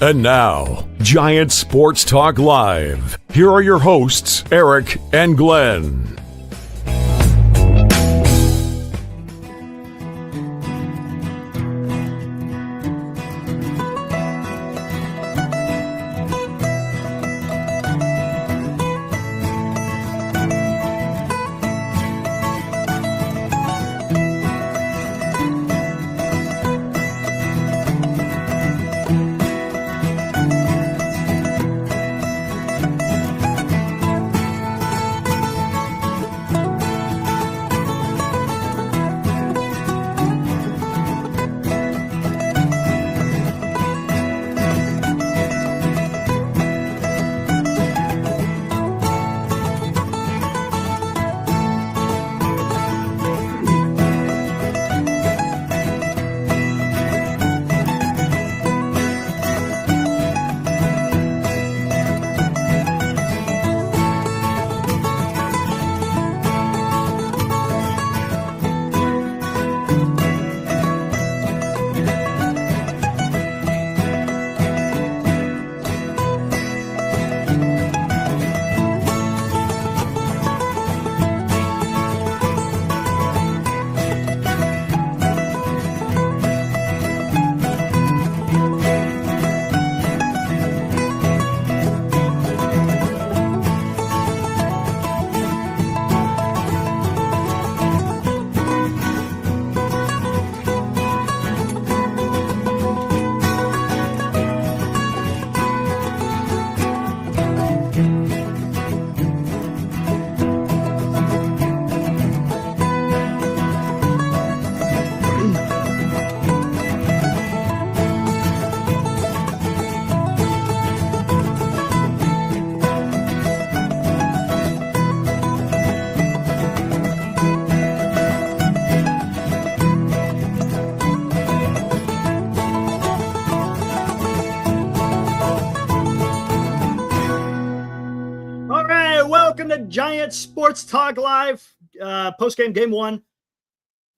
And now, Giant Sports Talk Live. Here are your hosts, Eric and Glenn. Giant Sports Talk Live, postgame game one.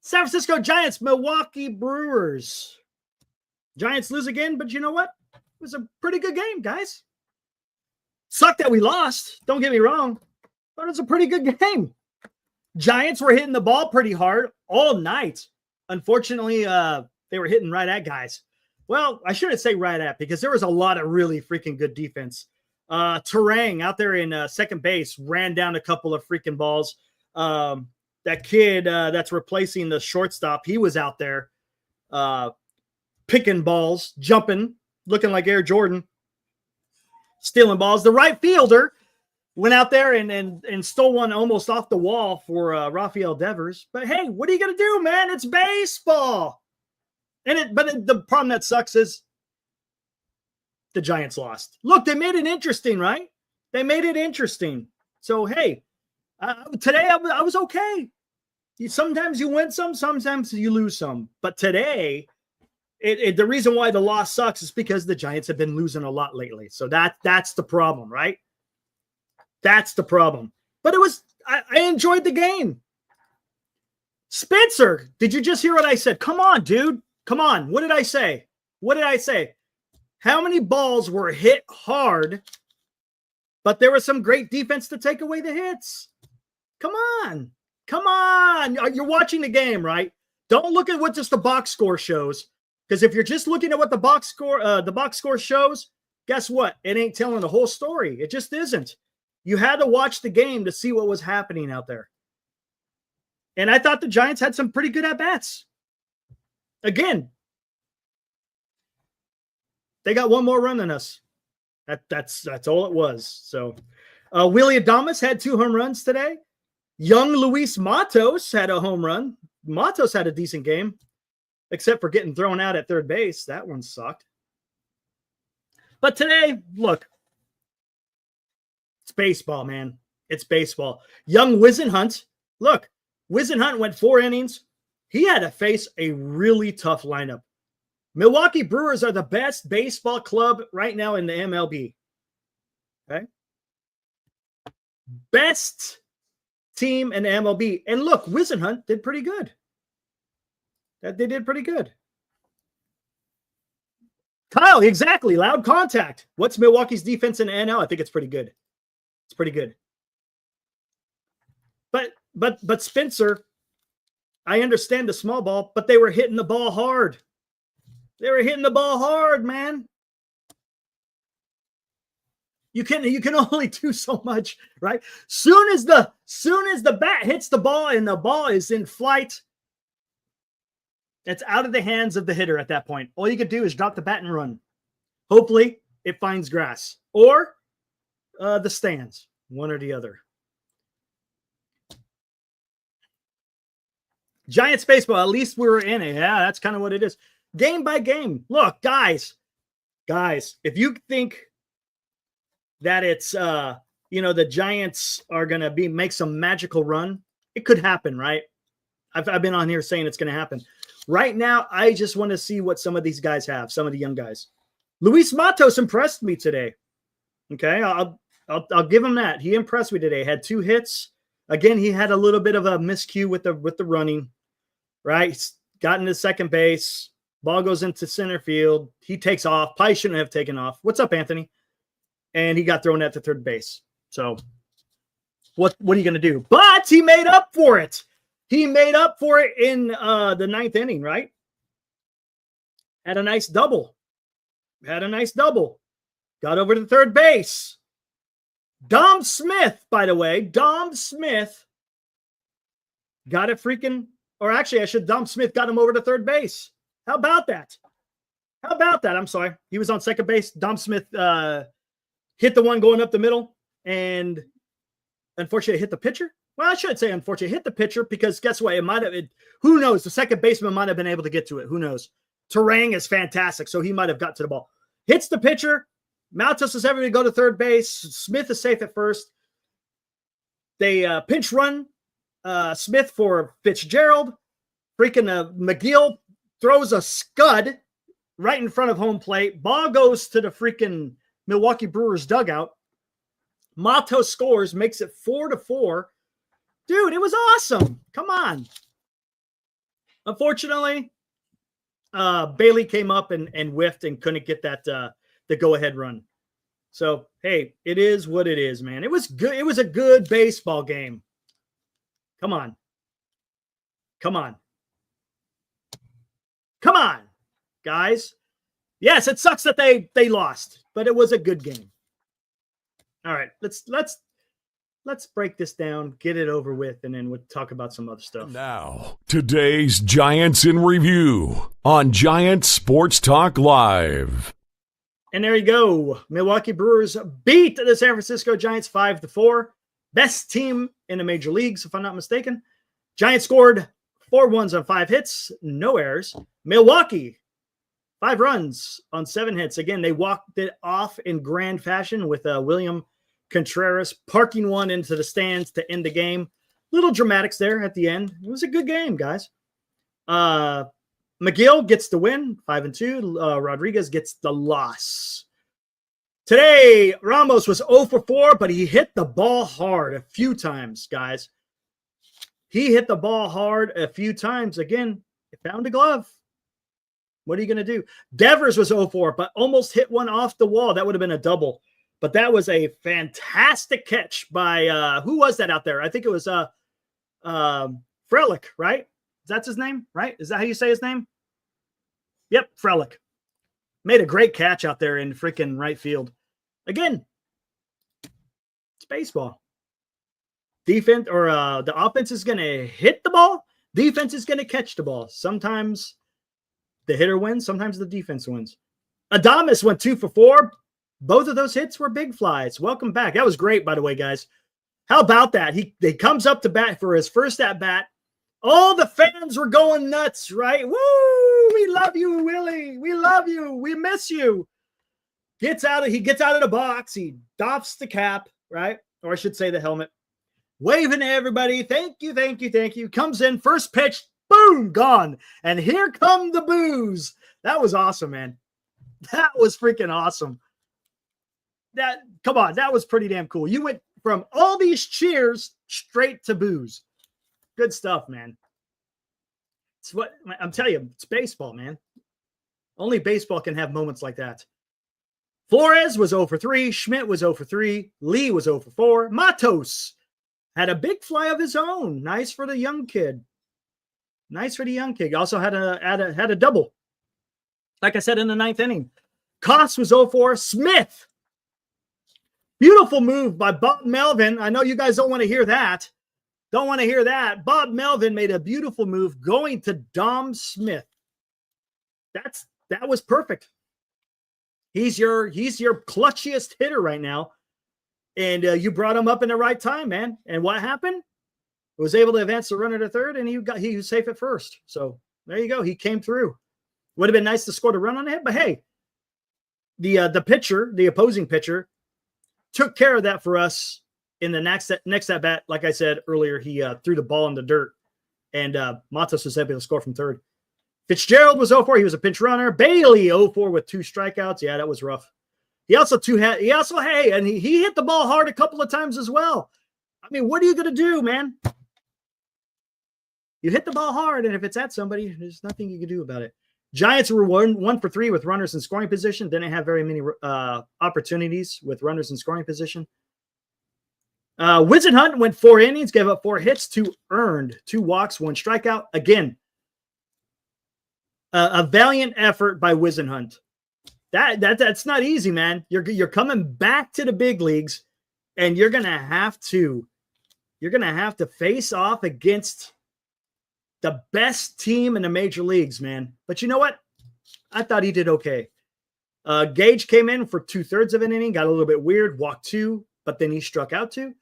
San Francisco Giants, Milwaukee Brewers. Giants lose again, but you know what? It was a pretty good game, guys. Sucked that we lost, don't get me wrong, but it was a pretty good game. Giants were hitting the ball pretty hard all night. Unfortunately, they were hitting right at guys. Well, I shouldn't say right at, because there was a lot of really freaking good defense. Terang out there in second base ran down a couple of freaking balls. That kid that's replacing the shortstop, he was out there picking balls, jumping, looking like Air Jordan, stealing balls. The right fielder went out there and stole one almost off the wall for Rafael Devers. But hey, what are you gonna do, man? It's baseball. But the problem that sucks is the Giants lost. Look, they made it interesting, right? They made it interesting. So, hey, today I was okay. Sometimes you win some, sometimes you lose some. But today, the reason why the loss sucks is because the Giants have been losing a lot lately. So that's the problem, right? That's the problem. But I enjoyed the game. Spencer, did you just hear what I said? Come on, dude. Come on. What did I say? What did I say? How many balls were hit hard, but there was some great defense to take away the hits? Come on. Come on. You're watching the game, right? Don't look at what just the box score shows, because if you're just looking at what the box score shows, guess what? It ain't telling the whole story. It just isn't. You had to watch the game to see what was happening out there. And I thought the Giants had some pretty good at-bats. Again, they got one more run than us. That's all it was. So, Willie Adames had 2 home runs today. Young Luis Matos had a home run. Matos had a decent game, except for getting thrown out at third base. That one sucked. But today, look, it's baseball, man. It's baseball. Young Wisenhunt. Look, Wisenhunt went 4 innings. He had to face a really tough lineup. Milwaukee Brewers are the best baseball club right now in the MLB. Okay? Best team in the MLB. And look, Wisenhunt did pretty good. They did pretty good. Kyle, exactly. Loud contact. What's Milwaukee's defense in the NL? I think it's pretty good. It's pretty good. But Spencer, I understand the small ball, but they were hitting the ball hard. They were hitting the ball hard, man. You can only do so much, right? Soon as the bat hits the ball and the ball is in flight, it's out of the hands of the hitter at that point. All you could do is drop the bat and run. Hopefully, it finds grass or the stands, one or the other. Giants baseball, at least we were in it. Yeah, that's kind of what it is. Game by game. Look, guys, if you think that it's the Giants are gonna make some magical run, it could happen, right? I've been on here saying it's gonna happen. Right now, I just want to see what some of these guys have, some of the young guys. Luis Matos impressed me today. Okay, I'll give him that. He impressed me today. Had 2 hits. Again, he had a little bit of a miscue with the running. Right, he's gotten to second base. Ball goes into center field. He takes off. Probably shouldn't have taken off. What's up, Anthony? And he got thrown at the third base. So what are you going to do? But he made up for it. He made up for it in the 9th inning, right? Had a nice double. Got over to third base. Dom Smith, by the way. Dom Smith got it freaking... Or actually, Dom Smith got him over to third base. How about that? I'm sorry. He was on second base. Dom Smith hit the one going up the middle and unfortunately hit the pitcher. Well, I shouldn't say unfortunately hit the pitcher because guess what? Who knows? The second baseman might have been able to get to it. Who knows? Terang is fantastic, so he might have got to the ball. Hits the pitcher. Matos is able to go to third base. Smith is safe at first. They pinch run. Smith for Fitzgerald. Freaking McGill throws a scud right in front of home plate. Ball goes to the freaking Milwaukee Brewers dugout. Matos scores, makes it 4-4. Dude, it was awesome. Come on. Unfortunately, Bailey came up and whiffed and couldn't get that the go-ahead run. So, hey, it is what it is, man. It was good. It was a good baseball game. Come on, guys. Yes, it sucks that they lost, but it was a good game. All right, let's break this down, get it over with, and then we'll talk about some other stuff. Now, today's Giants in Review on Giant Sports Talk Live. And there you go. Milwaukee Brewers beat the San Francisco Giants 5-4. Best team in the major leagues, if I'm not mistaken. Giants scored 4 runs on 5 hits, no errors. Milwaukee, 5 runs on 7 hits. Again, they walked it off in grand fashion with William Contreras parking one into the stands to end the game. Little dramatics there at the end. It was a good game, guys. McGill gets the win, 5-2. Rodriguez gets the loss. Today, Ramos was 0-4, but he hit the ball hard a few times, guys. He hit the ball hard a few times. Again, it found a glove. What are you going to do? Devers was 0-4, but almost hit one off the wall. That would have been a double. But that was a fantastic catch by, who was that out there? I think it was Frelick, right? That's his name, right? Is that how you say his name? Yep, Frelick. Made a great catch out there in freaking right field. Again, it's baseball. Defense or the offense is going to hit the ball. Defense is going to catch the ball. Sometimes the hitter wins. Sometimes the defense wins. Adames went 2-for-4. Both of those hits were big flies. Welcome back. That was great, by the way, guys. How about that? He comes up to bat for his first at bat. All the fans were going nuts, right? Woo! We love you, Willie. We love you. We miss you. He gets out of the box. He doffs the cap, right? Or I should say the helmet. Waving at everybody. Thank you, thank you, thank you. Comes in, first pitch, boom, gone. And here come the boos. That was awesome, man. That was freaking awesome. Come on, that was pretty damn cool. You went from all these cheers straight to boos. Good stuff, man. It's what I'm telling you, it's baseball, man. Only baseball can have moments like that. Flores was 0 for 3. Schmidt was 0 for 3. Lee was 0 for 4. Matos had a big fly of his own. Nice for the young kid. Nice for the young kid. Also had a double. Like I said, in the 9th inning. Koss was 0 for. Smith. Beautiful move by Bob Melvin. I know you guys don't want to hear that. Don't want to hear that. Bob Melvin made a beautiful move going to Dom Smith. That was perfect. He's your clutchiest hitter right now. And you brought him up in the right time, man. And what happened? Was able to advance the runner to third, and he was safe at first. So there you go. He came through. Would have been nice to score the run on it, but hey, the pitcher, the opposing pitcher, took care of that for us in the next at bat. Like I said earlier, he threw the ball in the dirt, and Matos was able to score from third. Fitzgerald was 0-4. He was a pinch runner. Bailey 0-4 with 2 strikeouts. Yeah, that was rough. He also he hit the ball hard a couple of times as well. I mean, what are you going to do, man? You hit the ball hard, and if it's at somebody, there's nothing you can do about it. Giants were 1 for 3 with runners in scoring position. Didn't have very many opportunities with runners in scoring position. Whisenhunt went 4 innings, gave up 4 hits, 2 earned, 2 walks, 1 strikeout. Again, a valiant effort by Whisenhunt. That's not easy, man. You're coming back to the big leagues, and you're gonna have to face off against the best team in the major leagues, man. But you know what? I thought he did okay. Gage came in for 2/3 of an inning, got a little bit weird, walked 2, but then he struck out 2.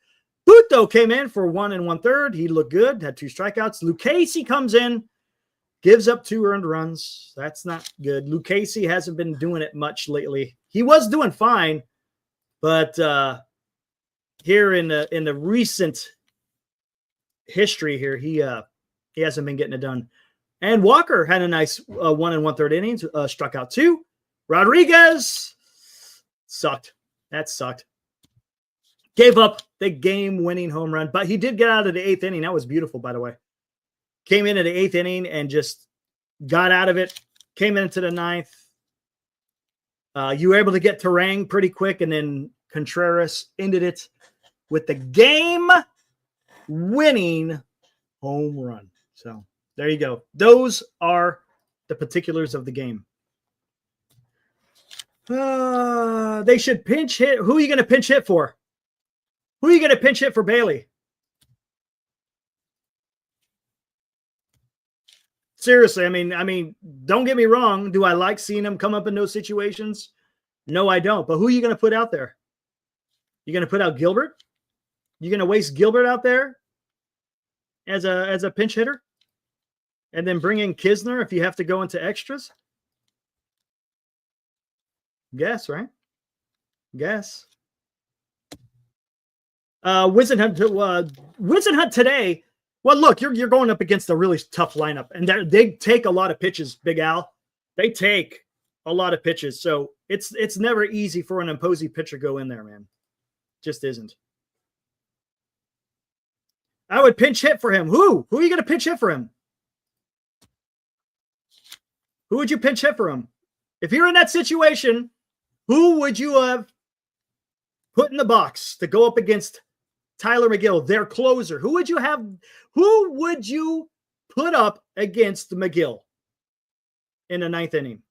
Puto came in for 1 1/3. He looked good, had 2 strikeouts. Lucchesi comes in, gives up 2 earned runs. That's not good. Lucchesi hasn't been doing it much lately. He was doing fine, but here in the recent history here, he hasn't been getting it done. And Walker had a nice 1 1/3 innings, struck out 2. Rodriguez sucked. That sucked. Gave up the game-winning home run, but he did get out of the 8th inning. That was beautiful, by the way. Came into the 8th inning and just got out of it. Came into the 9th. You were able to get Terang pretty quick, and then Contreras ended it with the game-winning home run. So there you go. Those are the particulars of the game. They should pinch hit. Who are you going to pinch hit for? Who are you going to pinch hit for Bailey? Seriously, I mean, don't get me wrong. Do I like seeing him come up in those situations? No, I don't. But who are you going to put out there? You going to put out Gilbert? You going to waste Gilbert out there as a pinch hitter? And then bring in Kisner if you have to go into extras? Guess, right? Guess. Whisenhunt today. Well, look, you're going up against a really tough lineup, and they take a lot of pitches, Big Al. They take a lot of pitches, so it's never easy for an opposing pitcher to go in there, man. Just isn't. I would pinch hit for him. Who are you going to pinch hit for him? Who would you pinch hit for him? If you're in that situation, who would you have put in the box to go up against Tyler McGill, their closer? Who would you put up against McGill in the 9th inning?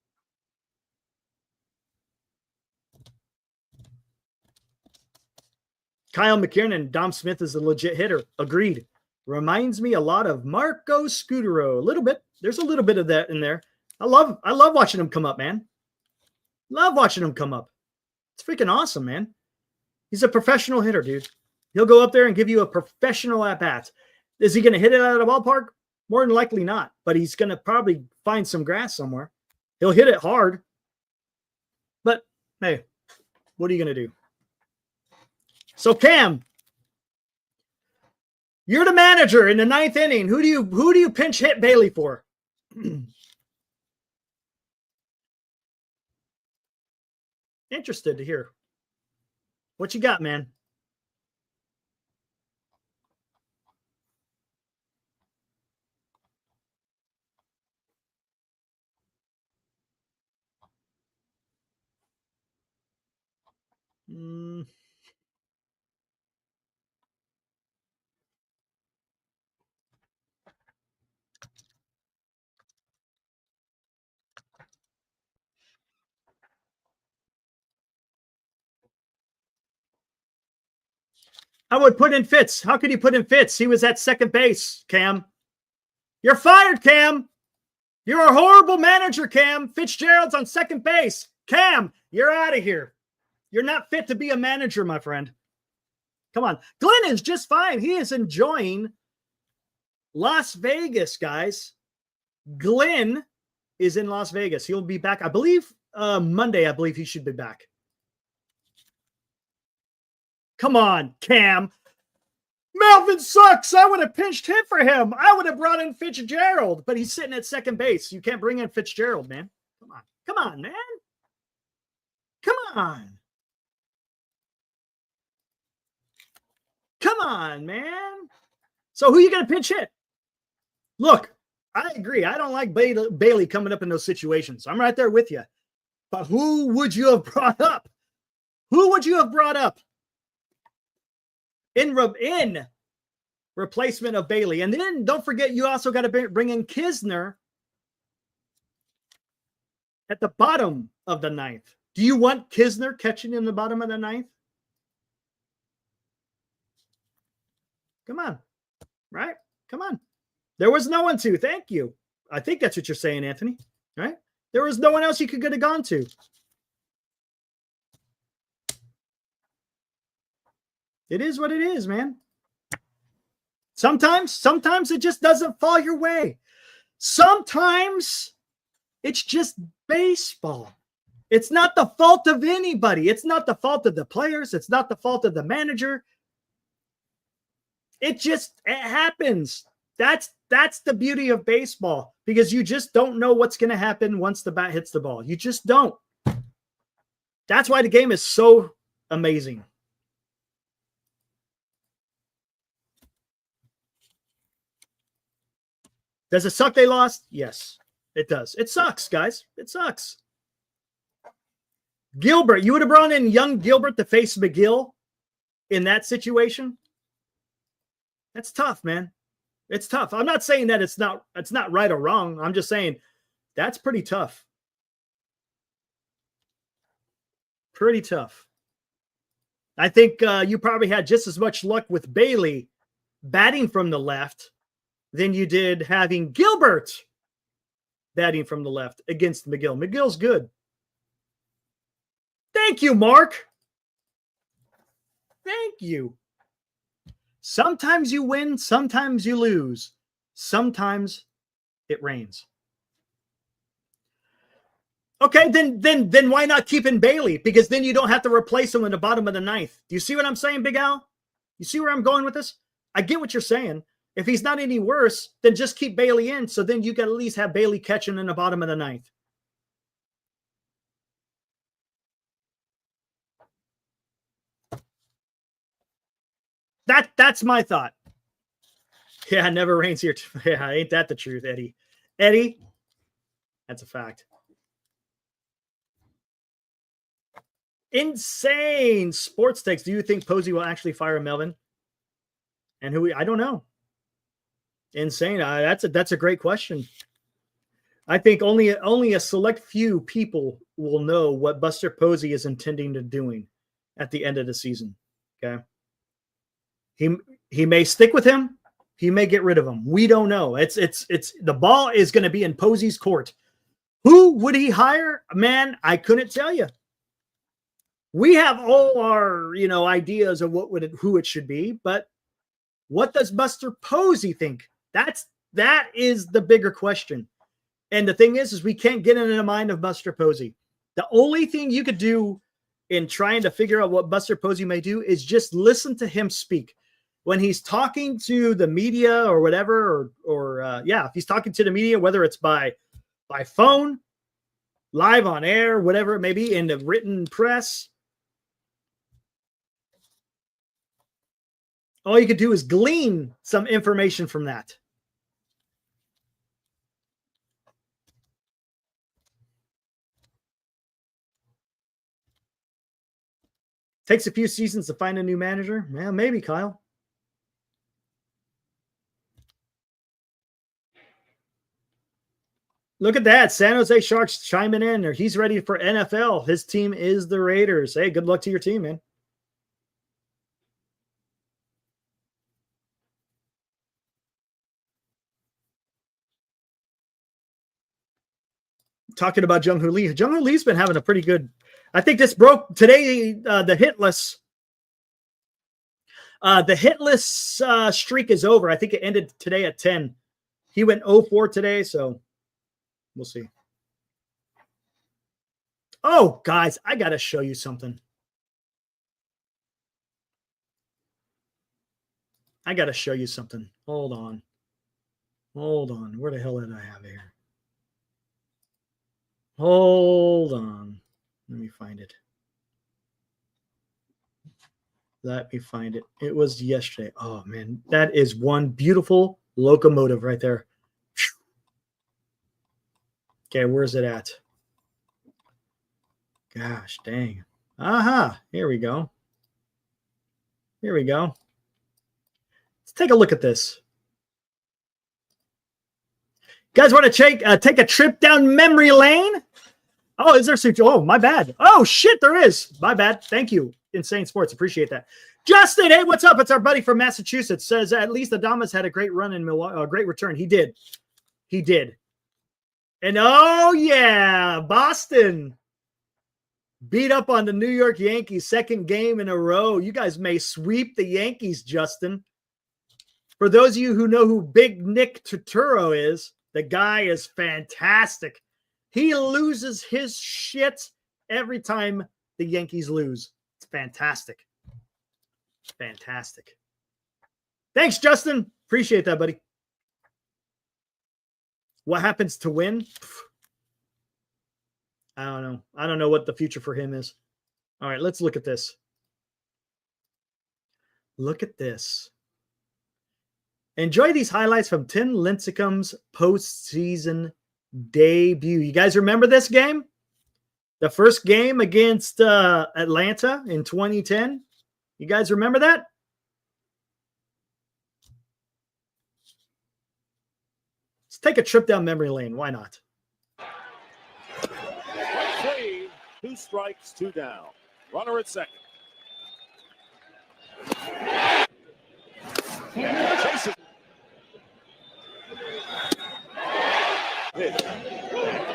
Kyle McKiernan, Dom Smith is a legit hitter. Agreed. Reminds me a lot of Marco Scudero. A little bit. There's a little bit of that in there. I love watching him come up, man. Love watching him come up. It's freaking awesome, man. He's a professional hitter, dude. He'll go up there and give you a professional at-bat. Is he going to hit it out of the ballpark? More than likely not, but he's going to probably find some grass somewhere. He'll hit it hard. But, hey, what are you going to do? So, Cam, you're the manager in the 9th inning. Who do you pinch hit Bailey for? Interested to hear. What you got, man? Mm. I would put in Fitz. How could you put in Fitz? He was at second base, Cam. You're fired, Cam. You're a horrible manager, Cam. Fitzgerald's on second base. Cam, you're out of here. You're not fit to be a manager, my friend. Come on. Glenn is just fine. He is enjoying Las Vegas, guys. Glenn is in Las Vegas. He'll be back, I believe, Monday. I believe he should be back. Come on, Cam. Melvin sucks. I would have pinched hit for him. I would have brought in Fitzgerald, but he's sitting at second base. You can't bring in Fitzgerald, man. Come on. Come on, man. Come on. Come on, man. So who you going to pinch hit? Look, I agree. I don't like Bailey coming up in those situations. I'm right there with you. But who would you have brought up? Who would you have brought up in replacement of Bailey? And then don't forget, you also got to bring in Kisner at the bottom of the ninth. Do you want Kisner catching in the bottom of the ninth? Come on. Right? Come on. There was no one to. Thank you. I think that's what you're saying, Anthony. Right? There was no one else you could have gone to. It is what it is, man. Sometimes it just doesn't fall your way. Sometimes it's just baseball. It's not the fault of anybody. It's not the fault of the players. It's not the fault of the manager. It happens. That's the beauty of baseball, because you just don't know what's going to happen once the bat hits the ball. You just don't. That's why the game is so amazing. Does it suck they lost? Yes, it does. It sucks, guys. It sucks. Gilbert, you would have brought in young Gilbert to face McGill in that situation? That's tough, man. It's tough. I'm not saying that it's not right or wrong. I'm just saying that's pretty tough. Pretty tough. I think you probably had just as much luck with Bailey batting from the left than you did having Gilbert batting from the left against McGill. McGill's good. Thank you, Mark. Thank you. Sometimes you win, sometimes you lose. Sometimes it rains. Okay, then why not keep in Bailey? Because then you don't have to replace him in the bottom of the ninth. Do you see what I'm saying, Big Al? You see where I'm going with this? I get what you're saying. If he's not any worse, then just keep Bailey in. So then you can at least have Bailey catching in the bottom of the ninth. That's my thought. Yeah, never rains here. Yeah, ain't that the truth, Eddie? Eddie, that's a fact. Insane sports takes. Do you think Posey will actually fire Melvin? And I don't know. Insane. That's a great question. I think only a select few people will know what Buster Posey is intending to doing at the end of the season. Okay. He may stick with him. He may get rid of him. We don't know. It's the ball is going to be in Posey's court. Who would he hire? Man, I couldn't tell you. We have all our, ideas of who it should be, but what does Buster Posey think? That is the bigger question. And the thing is we can't get into the mind of Buster Posey. The only thing you could do in trying to figure out what Buster Posey may do is just listen to him speak. When he's talking to the media or whatever, if he's talking to the media, whether it's by phone, live on air, whatever it may be, in the written press, all you could do is glean some information from that. Takes a few seasons to find a new manager. Yeah, maybe, Kyle. Look at that. San Jose Sharks chiming in. He's ready for NFL. His team is the Raiders. Hey, good luck to your team, man. Talking about Jung Hoo Lee. Jung Hoo Lee's been having a pretty good. I think this broke today. The hitless. The hitless streak is over. I think it ended today at 10. He went 0-4 today, so we'll see. Oh, guys, I got to show you something. Hold on. Where the hell did I have it here? Hold on. Let me find it. It was yesterday. Oh, man. That is one beautiful locomotive right there. Okay, where's it at? Gosh, dang. Aha, here we go. Let's take a look at this. You guys want to take a trip down memory lane? Oh, is there such? Oh, my bad. Oh, shit, there is. My bad. Thank you, Insane Sports. Appreciate that. Justin, hey, what's up? It's our buddy from Massachusetts. Says at least Adames had a great run in Milwaukee. A great return. He did. And oh, yeah, Boston beat up on the New York Yankees, second game in a row. You guys may sweep the Yankees, Justin. For those of you who know who Big Nick Turturro is, the guy is fantastic. He loses his shit every time the Yankees lose. It's fantastic. Thanks, Justin. Appreciate that, buddy. What happens to win? I don't know. I don't know what the future for him is. All right, let's look at this. Enjoy these highlights from Tim Lincecum's postseason debut. You guys remember this game? The first game against Atlanta in 2010. You guys remember that? Let's take a trip down memory lane. Why not? 3, 2 strikes, 2 down. Runner at second. Chases. Hit.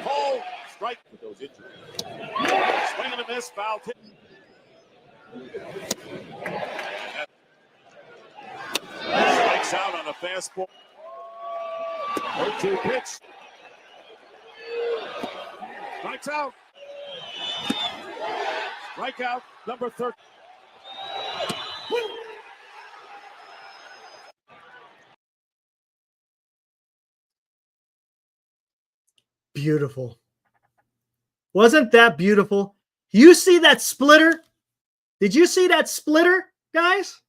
Call. Strike with those injuries. Swing and a miss. Foul tip. Strikes out on a fastball. 0-2 pitch. Strikes out. Strikeout number 13. Beautiful. Wasn't that beautiful? You see that splitter? Did you see that splitter, guys?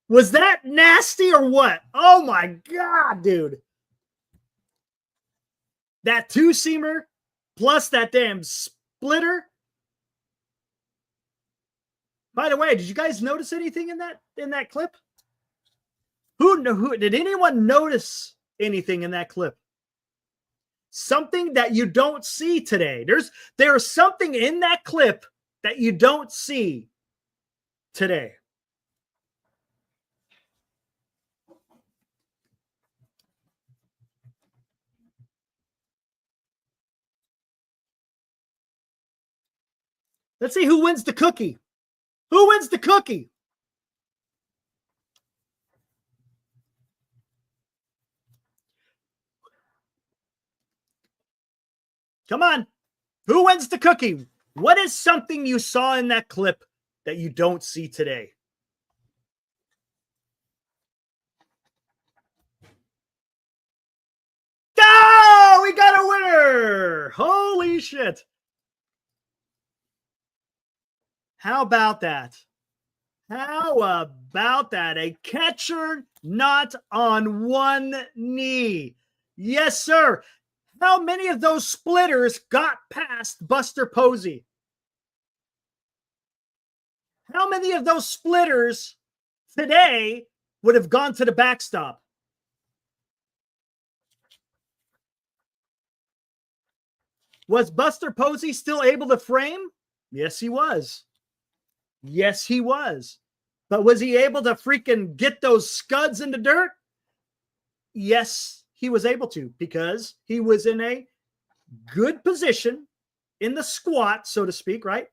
Was that nasty or what? Oh my God, dude. That two-seamer plus that damn splitter. By the way, did you guys notice anything in that clip? Who did anyone notice anything in that clip? Something that you don't see today. There's something in that clip that you don't see today. Let's see who wins the cookie. Who wins the cookie? Come on. Who wins the cookie? What is something you saw in that clip that you don't see today? Oh, we got a winner. Holy shit. How about that? A catcher not on one knee. Yes, sir. How many of those splitters got past Buster Posey? How many of those splitters today would have gone to the backstop? Was Buster Posey still able to frame? Yes, he was. Yes, he was. But was he able to freaking get those scuds in the dirt? Yes, he was able to, because he was in a good position in the squat, so to speak, right?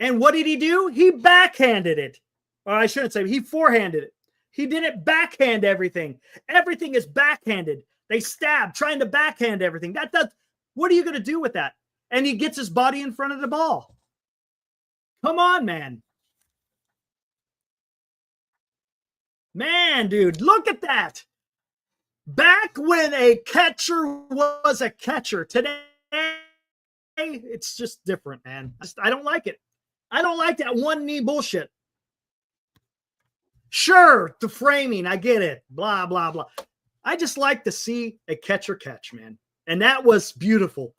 And what did he do? He backhanded it. Or I shouldn't say, he forehanded it. He didn't backhand everything. Everything is backhanded. They stab, trying to backhand everything. What are you going to do with that? And he gets his body in front of the ball. Come on, man. Man, dude, look at that. Back when a catcher was a catcher, today it's just different, man. I don't like it. I don't like that one knee bullshit. Sure, the framing, I get it. Blah, blah, blah. I just like to see a catcher catch, man. And that was beautiful.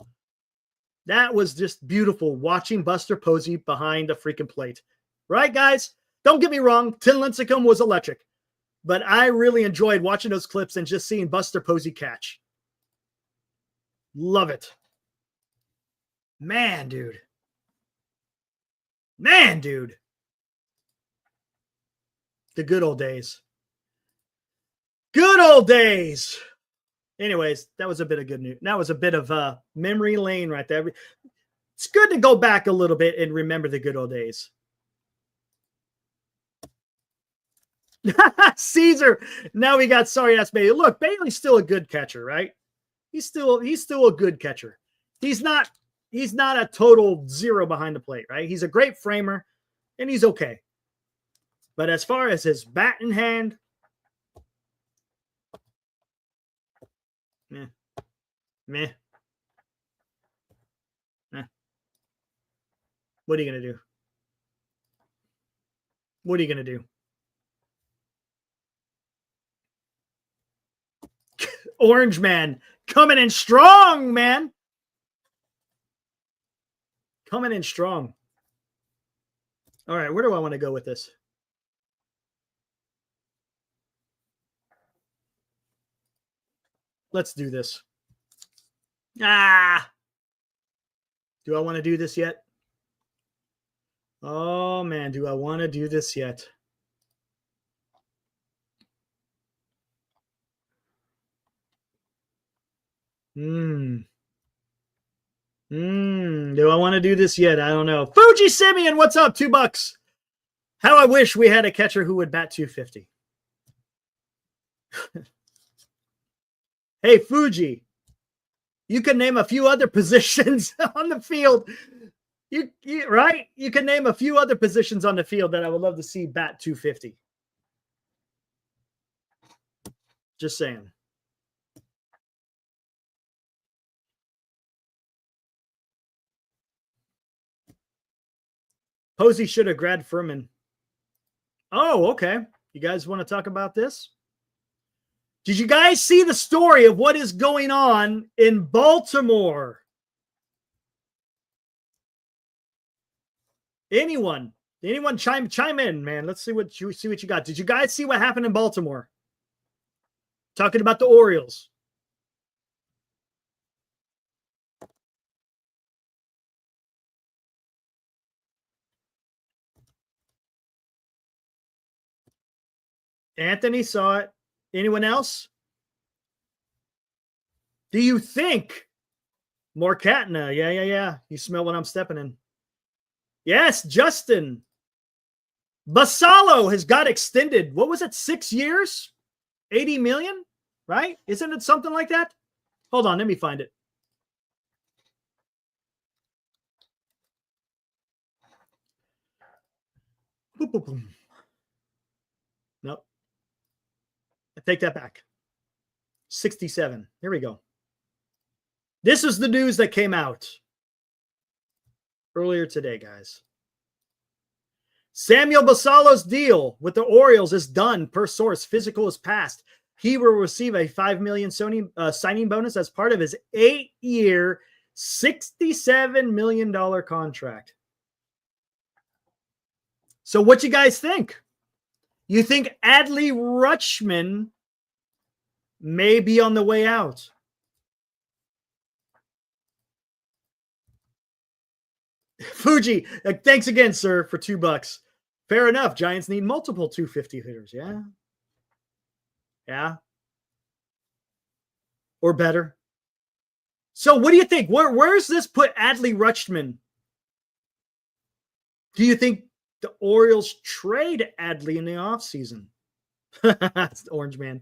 That was just beautiful, watching Buster Posey behind the freaking plate. Right, guys? Don't get me wrong. Tim Lincecum was electric. But I really enjoyed watching those clips and just seeing Buster Posey catch. Love it. Man, dude. Man, dude. The good old days. Good old days. Anyways, that was a bit of good news. That was a bit of memory lane right there. It's good to go back a little bit and remember the good old days. Caesar. Now we got sorry ass Bailey. Look, Bailey's still a good catcher, right? He's still a good catcher. He's not a total zero behind the plate, right? He's a great framer and he's okay. But as far as his bat in hand, meh. What are you going to do? What are you going to do? Orange man coming in strong, man. Coming in strong. All right, where do I want to go with this? Let's do this. Do I want to do this yet? Oh, man, do I want to do this yet? Do I want to do this yet? I don't know. Fuji Simeon, what's up? $2. How I wish we had a catcher who would bat 250. Hey, Fuji, you can name a few other positions on the field. Right? You can name a few other positions on the field that I would love to see bat 250. Just saying. Posey should have grabbed Furman. Oh, okay. You guys want to talk about this? Did you guys see the story of what is going on in Baltimore? Anyone chime in, man. Let's see what you got. Did you guys see what happened in Baltimore? Talking about the Orioles. Anthony saw it. Anyone else? Do you think Morcatina? Yeah. You smell what I'm stepping in. Yes, Justin. Basallo has got extended. What was it? 6 years? 80 million? Right? Isn't it something like that? Hold on, let me find it. Boop, boop, boop. Nope. I take that back. 67. Here we go. This is the news that came out earlier today, guys. Samuel Basallo's deal with the Orioles is done per source. Physical is passed. He will receive a $5 million signing bonus as part of his 8-year, $67 million contract. So what you guys think? You think Adley Rutschman may be on the way out? Fuji, thanks again, sir, for $2. Fair enough. Giants need multiple 250 hitters. Yeah. Yeah. Or better. So what do you think? Where's this put Adley Rutschman? Do you think the Orioles trade Adley in the offseason? That's the Orange Man.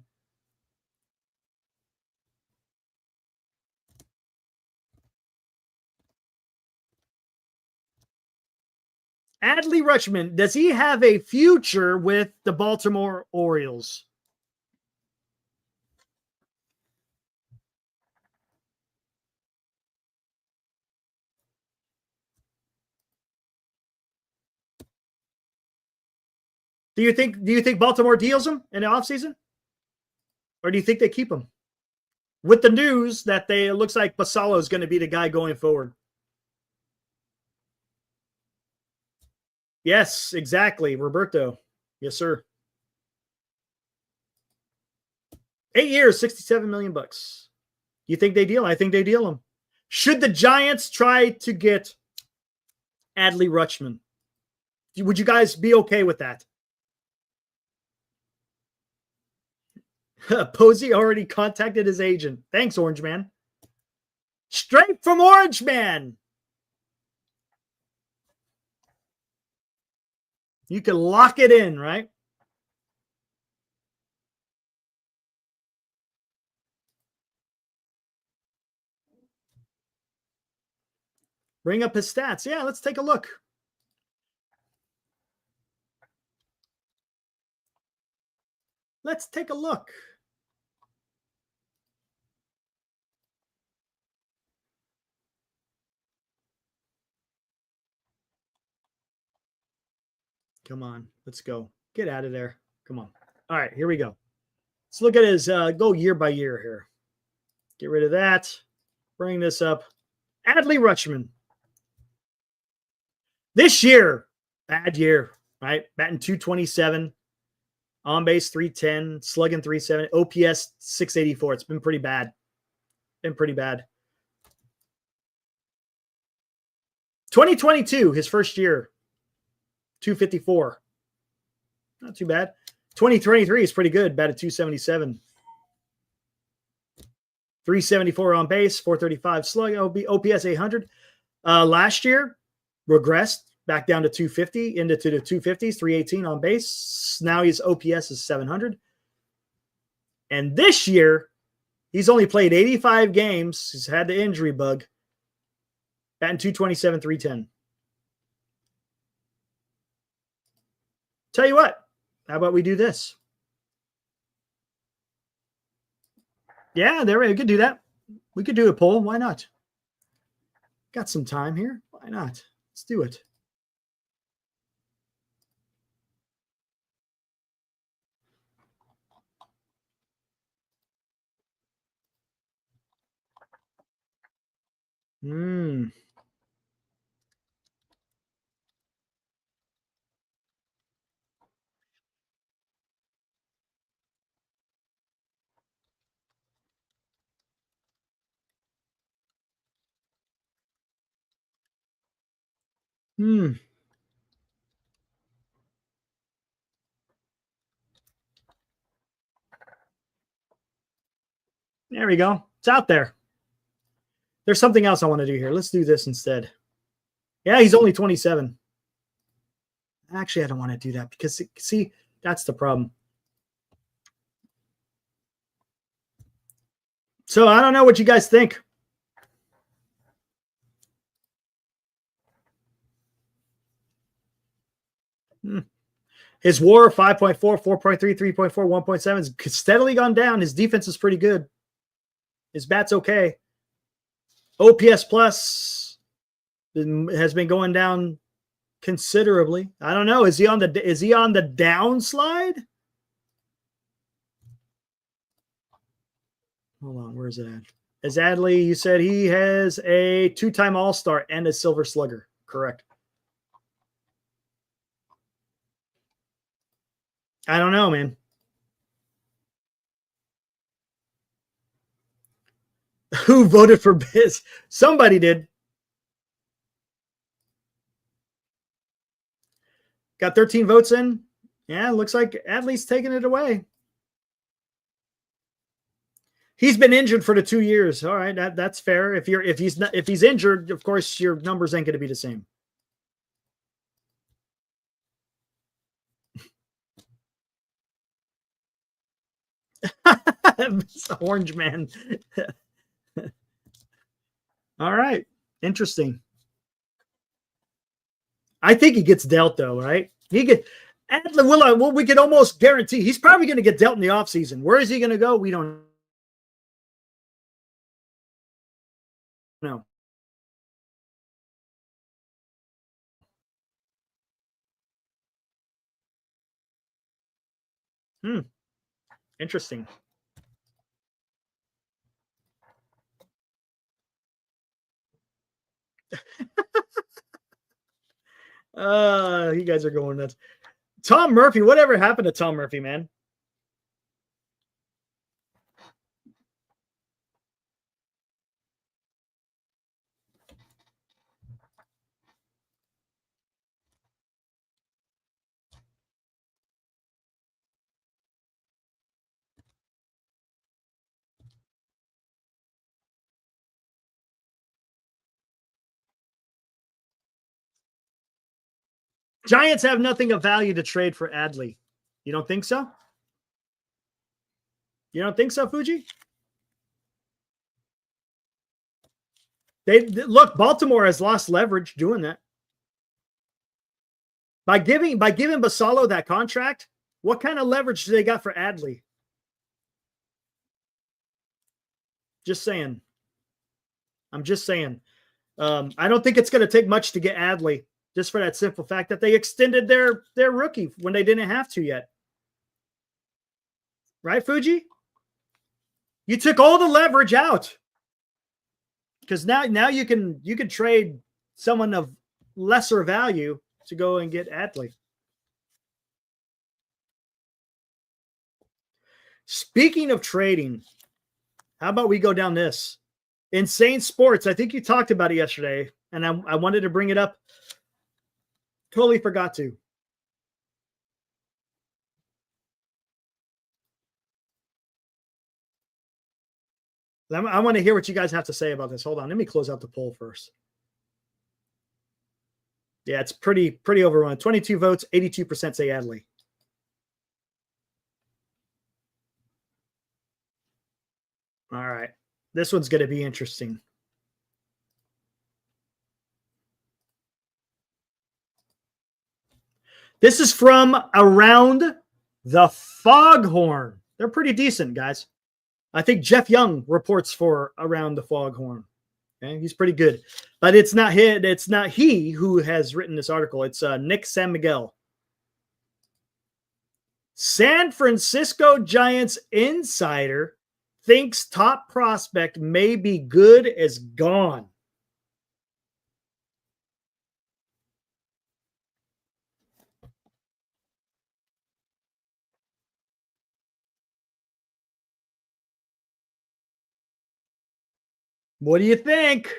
Adley Rutschman, does he have a future with the Baltimore Orioles? Do you think Baltimore deals him in the offseason? Or do you think they keep him? With the news that it looks like Basalo is going to be the guy going forward. Yes, exactly. Roberto. Yes, sir. 8 years, $67 million. You think they deal? I think they deal him. Should the Giants try to get Adley Rutschman? Would you guys be okay with that? Posey already contacted his agent. Thanks, Orange Man. Straight from Orange Man. You can lock it in, right? Bring up his stats. Yeah, let's take a look. Let's take a look. Come on, let's go. Get out of there. Come on. All right, here we go. Let's look at his go year by year here. Get rid of that. Bring this up. Adley Rutschman. This year, bad year, right? Batting 227, on base 310, slugging 370, OPS 684. It's been pretty bad. 2022, his first year, 254. Not too bad. 2023 is pretty good. Batted 277. 374 on base, 435 slug, OPS 800. Last year, regressed back down to 250, into the 250s, 318 on base. Now his OPS is 700. And this year, he's only played 85 games. He's had the injury bug. Batting 227, 310. Tell you what, how about we do this? Yeah, we could do that. We could do a poll. Why not? Got some time here. Why not? Let's do it. There we go. It's out there. There's something else I want to do here. Let's do this instead. Yeah, he's only 27. Actually, I don't want to do that because, see, that's the problem. So I don't know what you guys think. His WAR 5.4, 4.3, 3.4, 1.7 has steadily gone down. His defense is pretty good. His bat's okay. OPS plus has been going down considerably. I don't know. Is he on the downslide? Hold on, where is it at? As Adley, you said he has a 2-time All-Star and a Silver Slugger. Correct. I don't know, man. Who voted for Biz? Somebody did. Got 13 votes in. Yeah, looks like Adley's taking it away. He's been injured for the 2 years. All right, that's fair. If he's injured, of course your numbers ain't going to be the same. Orange man. All right, interesting. I think he gets dealt though, right? Adley. Well, we could almost guarantee he's probably going to get dealt in the offseason. Where is he going to go? We don't know. Interesting. You guys are going nuts. Tom Murphy, whatever happened to Tom Murphy, man? Giants have nothing of value to trade for Adley. You don't think so? You don't think so, Fuji? Look, Baltimore has lost leverage doing that. By giving Basalo that contract, what kind of leverage do they got for Adley? Just saying. I'm just saying. I don't think it's going to take much to get Adley, just for that simple fact that they extended their rookie when they didn't have to yet. Right, Fuji? You took all the leverage out. Because now you can trade someone of lesser value to go and get Adley. Speaking of trading, how about we go down this? Insane Sports. I think you talked about it yesterday, and I wanted to bring it up. Totally forgot to. I want to hear what you guys have to say about this. Hold on. Let me close out the poll first. Yeah, it's pretty overwhelming. 22 votes, 82% say Adley. All right. This one's going to be interesting. This is from Around the Foghorn. They're pretty decent, guys. I think Jeff Young reports for Around the Foghorn. Okay, he's pretty good, but it's not he who has written this article. It's Nick San Miguel. San Francisco Giants insider thinks top prospect may be good as gone. What do you think?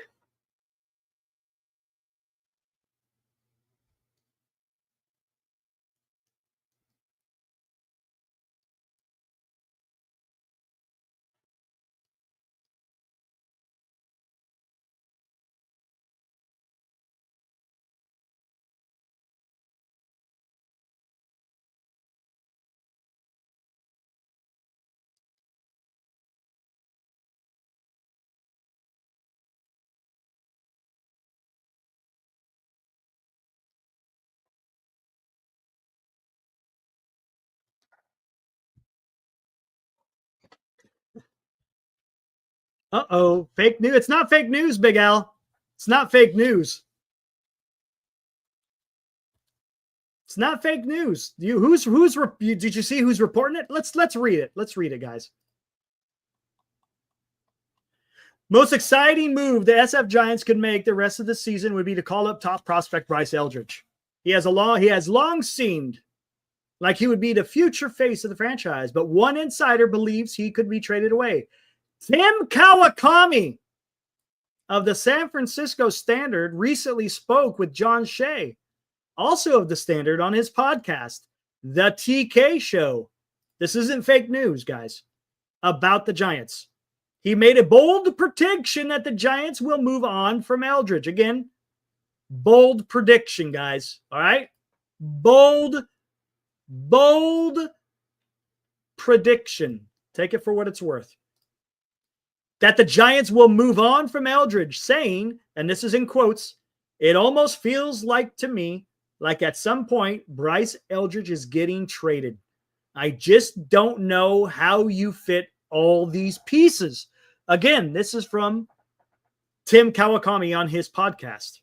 Uh-oh, fake news. It's not fake news, Big Al. It's not fake news. It's not fake news. Did you see who's reporting it? Let's read it. Let's read it, guys. Most exciting move the SF Giants could make the rest of the season would be to call up top prospect Bryce Eldridge. He has long seemed like he would be the future face of the franchise. But one insider believes he could be traded away. Tim Kawakami of the San Francisco Standard recently spoke with John Shea, also of the Standard, on his podcast, The TK Show. This isn't fake news, guys, about the Giants. He made a bold prediction that the Giants will move on from Eldridge. Again, bold prediction, guys. All right? Bold prediction. Take it for what it's worth. That the Giants will move on from Eldridge, saying, and this is in quotes, "It almost feels like to me like at some point Bryce Eldridge is getting traded. I just don't know how you fit all these pieces." Again, this is from Tim Kawakami on his podcast.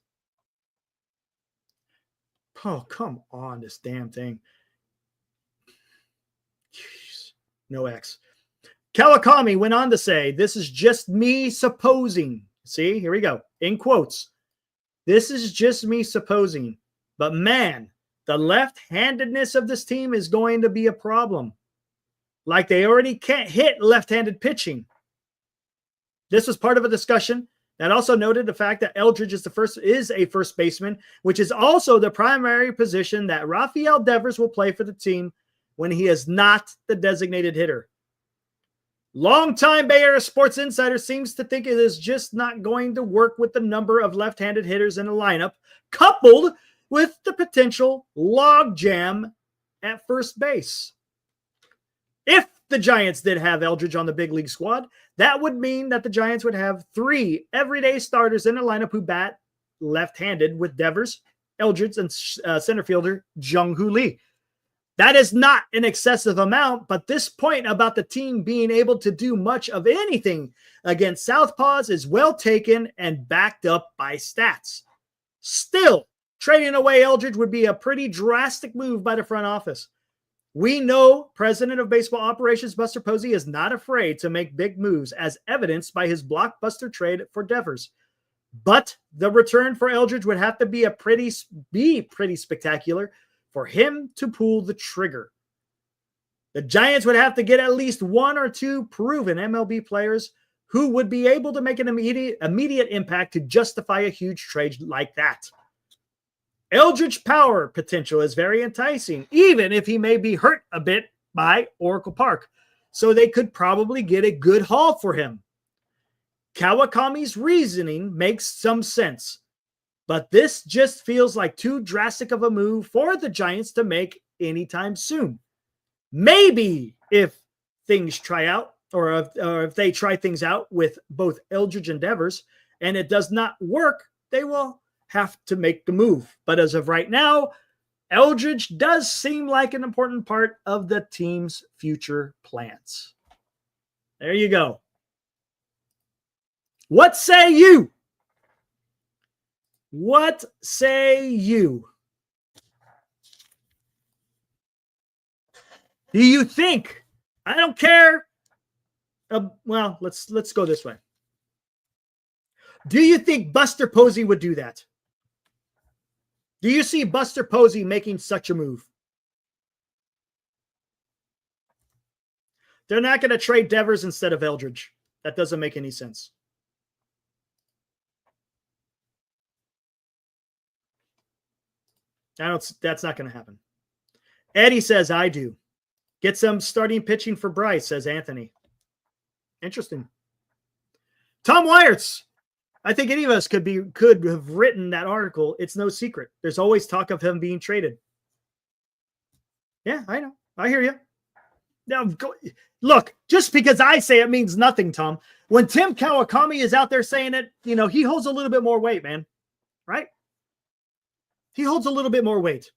Oh, come on, this damn thing. Jeez, no X. Kawakami went on to say, "This is just me supposing." See, here we go. In quotes. "This is just me supposing. But man, the left-handedness of this team is going to be a problem. Like they already can't hit left-handed pitching." This was part of a discussion that also noted the fact that Eldridge is a first baseman, which is also the primary position that Rafael Devers will play for the team when he is not the designated hitter. Longtime Bay Area sports insider seems to think it is just not going to work with the number of left-handed hitters in the lineup, coupled with the potential logjam at first base. If the Giants did have Eldridge on the big league squad, that would mean that the Giants would have 3 everyday starters in the lineup who bat left-handed, with Devers, Eldridge, and center fielder Jung-Hoo Lee. That is not an excessive amount, but this point about the team being able to do much of anything against Southpaws is well taken and backed up by stats. Still, trading away Eldridge would be a pretty drastic move by the front office. We know President of Baseball Operations Buster Posey is not afraid to make big moves, as evidenced by his blockbuster trade for Devers. But the return for Eldridge would have to be pretty spectacular for him to pull the trigger. The Giants would have to get at least 1 or 2 proven MLB players who would be able to make an immediate impact to justify a huge trade like that. Eldridge power potential is very enticing, even if he may be hurt a bit by Oracle Park, so they could probably get a good haul for him. Kawakami's reasoning makes some sense, but this just feels like too drastic of a move for the Giants to make anytime soon. Maybe if things try out, or if they try things out with both Eldridge and Devers, and it does not work, they will have to make the move. But as of right now, Eldridge does seem like an important part of the team's future plans. There you go. What say you? What say you? Do you think? I don't care. Well, let's go this way. Do you think Buster Posey would do that? Do you see Buster Posey making such a move? They're not going to trade Devers instead of Eldridge. That doesn't make any sense. That's not going to happen. Eddie says, I do. Get some starting pitching for Bryce, says Anthony. Interesting. Tom Wyerts. I think any of us could have written that article. It's no secret. There's always talk of him being traded. Yeah, I know. I hear you. Now, look, just because I say it means nothing, Tom. When Tim Kawakami is out there saying it, he holds a little bit more weight, man. Right? He holds a little bit more weight.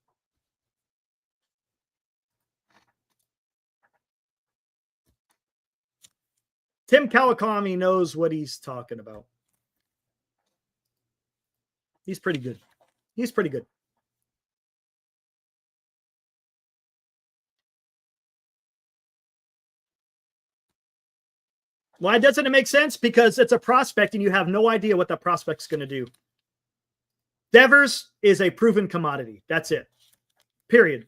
Tim Kawakami knows what he's talking about. He's pretty good. He's pretty good. Why doesn't it make sense? Because it's a prospect and you have no idea what that prospect's going to do. Devers is a proven commodity. That's it. Period.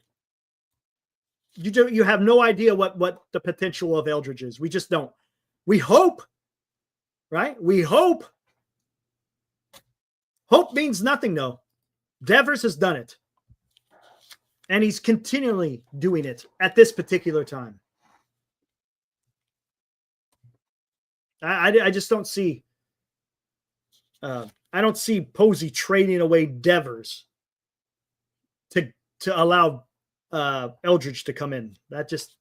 You have no idea what the potential of Eldridge is. We just don't. We hope, right? We hope. Hope means nothing, though. Devers has done it. And he's continually doing it at this particular time. I just don't see. I don't see Posey trading away Devers to allow Eldridge to come in. That just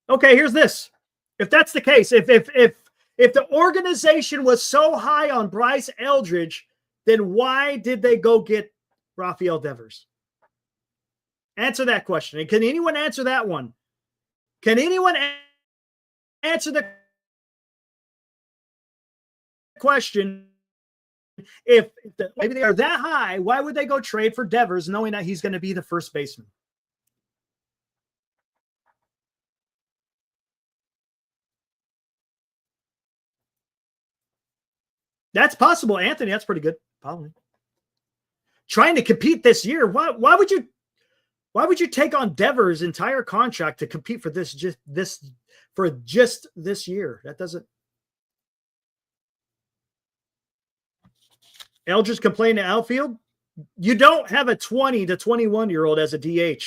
okay. Here's this: if that's the case, if the organization was so high on Bryce Eldridge, then why did they go get Rafael Devers? Answer that question. And can anyone answer that one? Can anyone answer the question? If maybe they are that high, why would they go trade for Devers knowing that he's going to be the first baseman? That's possible, Anthony. That's pretty good. Probably. Trying to compete this year. Why would you take on Devers' entire contract to compete for this year? That doesn't. Eldridge complained to outfield. You don't have a 20 to 21-year-old as a DH.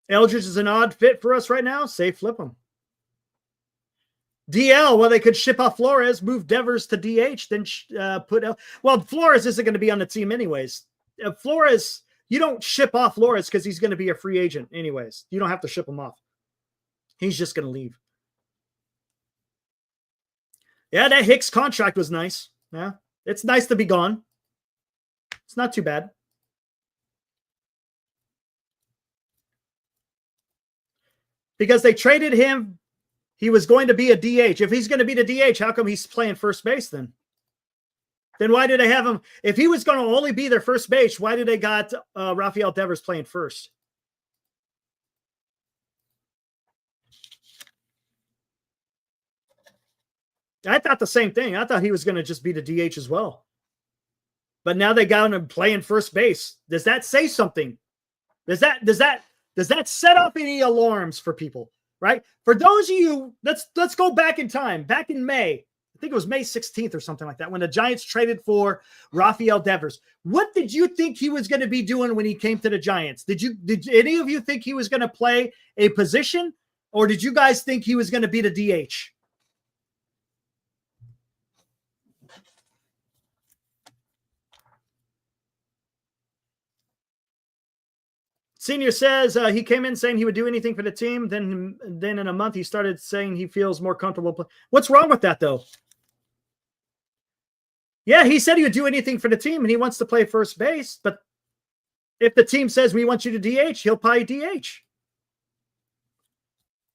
Eldridge is an odd fit for us right now. Say flip him. DL, well, they could ship off Flores, move Devers to DH, then well, Flores isn't going to be on the team anyways. Flores, you don't ship off Flores because he's going to be a free agent anyways. You don't have to ship him off. He's just going to leave. Yeah, that Hicks contract was nice. Yeah, it's nice to be gone. It's not too bad. Because they traded him. He was going to be a DH. If he's going to be the DH, how come he's playing first base then? Then why did they have him? If he was going to only be their first base, why did they got Rafael Devers playing first? I thought the same thing. I thought he was going to just be the DH as well. But now they got him playing first base. Does that say something? Does that set off any alarms for people? Right? For those of you, let's go back in time. Back in May, I think it was May 16th or something like that, when the Giants traded for Rafael Devers. What did you think he was going to be doing when he came to the Giants? Did any of you think he was going to play a position, or did you guys think he was going to be the DH? Senior says he came in saying he would do anything for the team. Then in a month, he started saying he feels more comfortable. What's wrong with that, though? Yeah, he said he would do anything for the team, and he wants to play first base. But if the team says we want you to DH, he'll probably DH.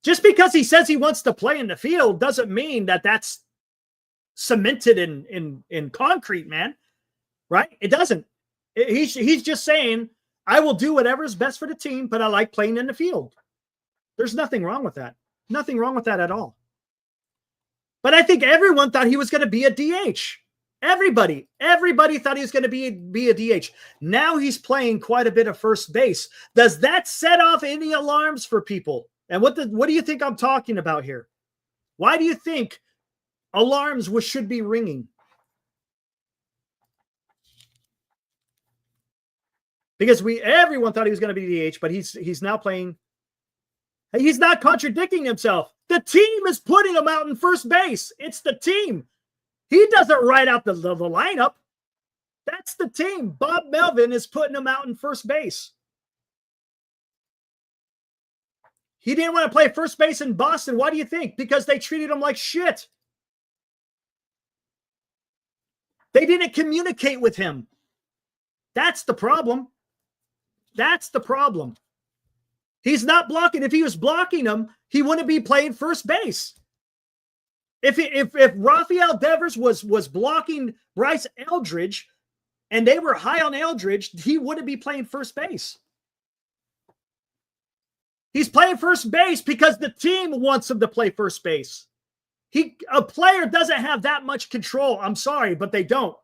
Just because he says he wants to play in the field doesn't mean that that's cemented in concrete, man. Right? It doesn't. He's just saying, I will do whatever is best for the team, but I like playing in the field. There's nothing wrong with that. Nothing wrong with that at all. But I think everyone thought he was going to be a DH. Everybody thought he was going to be a DH. Now he's playing quite a bit of first base. Does that set off any alarms for people? And what do you think I'm talking about here? Why do you think alarms should be ringing? Because everyone thought he was going to be DH, but he's now playing. He's not contradicting himself. The team is putting him out in first base. It's the team. He doesn't write out the lineup. That's the team. Bob Melvin is putting him out in first base. He didn't want to play first base in Boston. Why do you think? Because they treated him like shit. They didn't communicate with him. That's the problem. That's the problem. He's not blocking. If he was blocking him, he wouldn't be playing first base. If Rafael Devers was blocking Bryce Eldridge and they were high on Eldridge, he wouldn't be playing first base. He's playing first base because the team wants him to play first base. A player doesn't have that much control. I'm sorry, but they don't.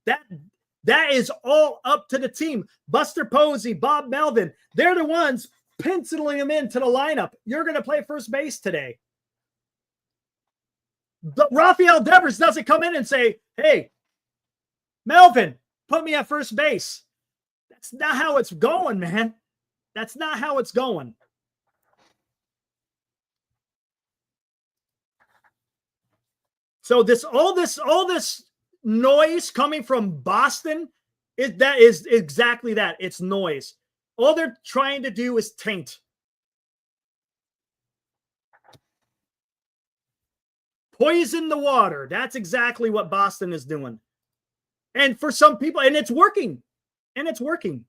That is all up to the team. Buster Posey, Bob Melvin, they're the ones penciling him into the lineup. You're going to play first base today. But Rafael Devers doesn't come in and say, hey, Melvin, put me at first base. That's not how it's going, man. That's not how it's going. So all this noise coming from Boston, that is exactly that. It's noise. All they're trying to do is taint. Poison the water. That's exactly what Boston is doing. And for some people, and it's working. And it's working.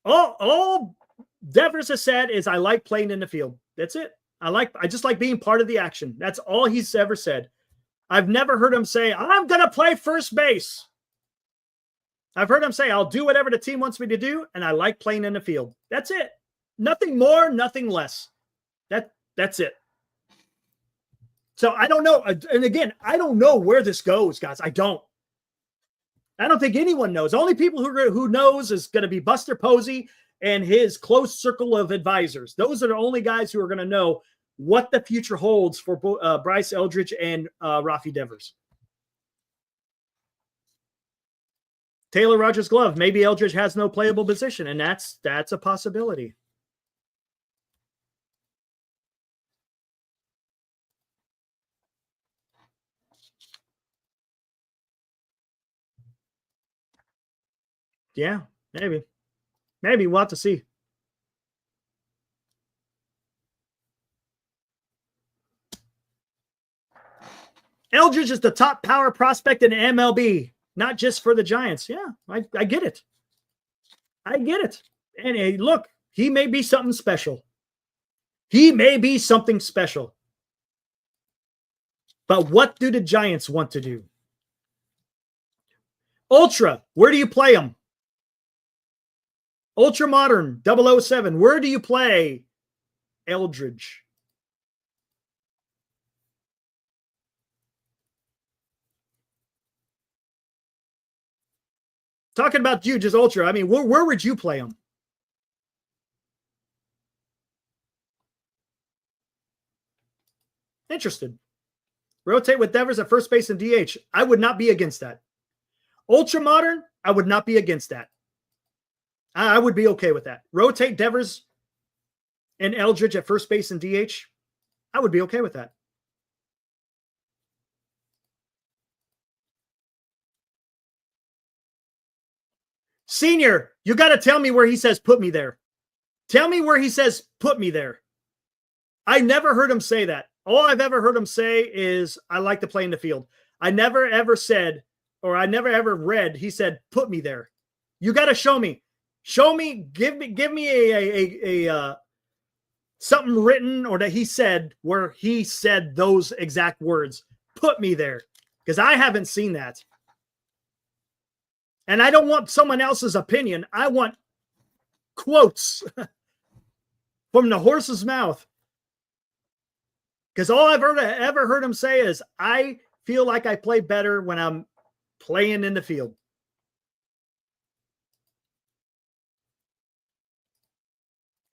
All Devers has said is, I like playing in the field. That's it. I just like being part of the action. That's all he's ever said. I've never heard him say, I'm going to play first base. I've heard him say, I'll do whatever the team wants me to do, and I like playing in the field. That's it. Nothing more, nothing less. That's it. So I don't know. And again, I don't know where this goes, guys. I don't think anyone knows. The only people who knows is going to be Buster Posey and his close circle of advisors. Those are the only guys who are going to know what the future holds for Bryce Eldridge and Rafi Devers. Taylor Rogers glove. Maybe Eldridge has no playable position, and that's a possibility. Yeah, maybe. Maybe we'll have to see. Eldridge is the top power prospect in MLB, not just for the Giants. Yeah, I get it. I get it. And hey, look, he may be something special. He may be something special. But what do the Giants want to do? Ultra, where do you play him? Ultra Modern 007, where do you play Eldridge? Talking about you, just Ultra. I mean, where would you play him? Interested. Rotate with Devers at first base and DH. I would not be against that. Ultra Modern, I would not be against that. I would be okay with that. Rotate Devers and Eldridge at first base and DH. I would be okay with that. Senior, you got to tell me where he says, put me there. Tell me where he says, put me there. I never heard him say that. All I've ever heard him say is, I like to play in the field. I never ever said, or I never ever read, he said, put me there. You got to show me. Show me, give me a something written or that he said where he said those exact words. Put me there, because I haven't seen that. And I don't want someone else's opinion. I want quotes from the horse's mouth. Because all I've ever heard him say is, I feel like I play better when I'm playing in the field.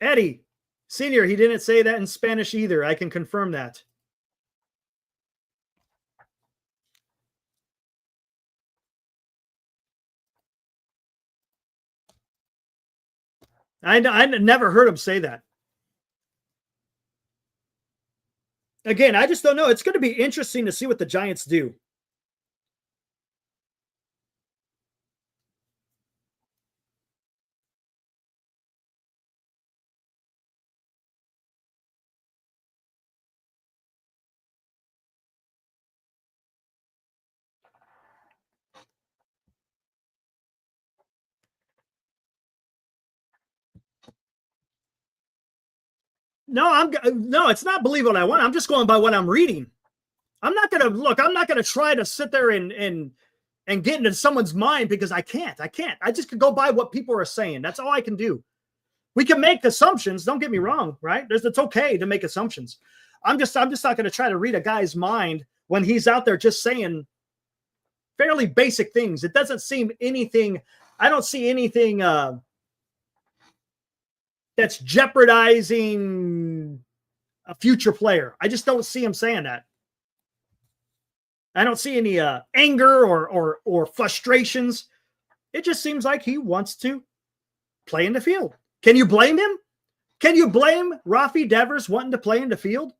Eddie, Senior, he didn't say that in Spanish either. I can confirm that. I never heard him say that. Again, I just don't know. It's going to be interesting to see what the Giants do. No, it's not believe what I want. I'm just going by what I'm reading. I'm not going to try to sit there and get into someone's mind, because I can't. I just can go by what people are saying. That's all I can do. We can make assumptions. Don't get me wrong, right? It's okay to make assumptions. I'm just not going to try to read a guy's mind when he's out there just saying fairly basic things. It doesn't seem anything. I don't see anything that's jeopardizing a future player. I just don't see him saying that. I don't see any anger or frustrations. It just seems like he wants to play in the field. Can you blame him? Can you blame Rafi Devers wanting to play in the field?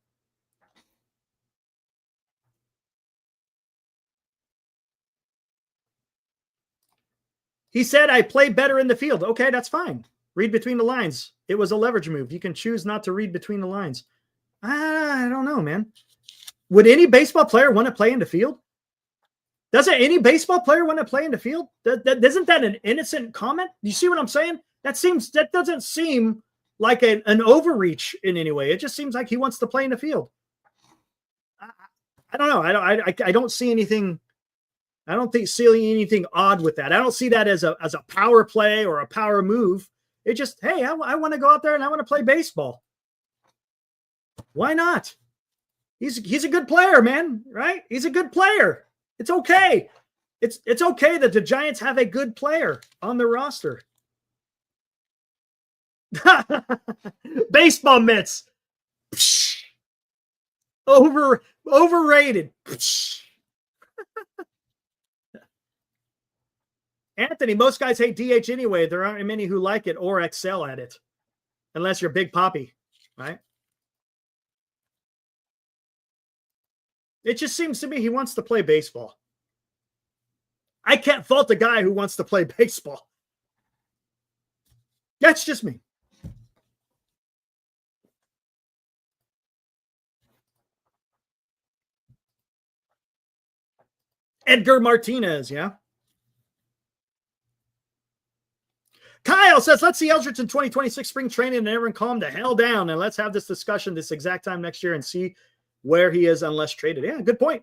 He said, I play better in the field. Okay, that's fine. Read between the lines. It was a leverage move. You can choose not to read between the lines. I don't know, man. Would any baseball player want to play in the field? Doesn't any baseball player want to play in the field? Isn't that an innocent comment? You see what I'm saying? That doesn't seem like an overreach in any way. It just seems like he wants to play in the field. I don't know. I don't see anything. I don't see anything odd with that. I don't see that as a power play or a power move. It just, hey, I want to go out there and I want to play baseball. Why not? He's a good player, man. Right? He's a good player. It's okay. It's okay that the Giants have a good player on their roster. Baseball mitts. Psh. Overrated. Psh. Anthony, most guys hate DH anyway. There aren't many who like it or excel at it. Unless you're Big Papi, right? It just seems to me he wants to play baseball. I can't fault a guy who wants to play baseball. That's just me. Edgar Martinez, yeah. Kyle says, let's see Eldridge in 2026 spring training and everyone calm the hell down. And let's have this discussion this exact time next year and see where he is unless traded. Yeah, good point.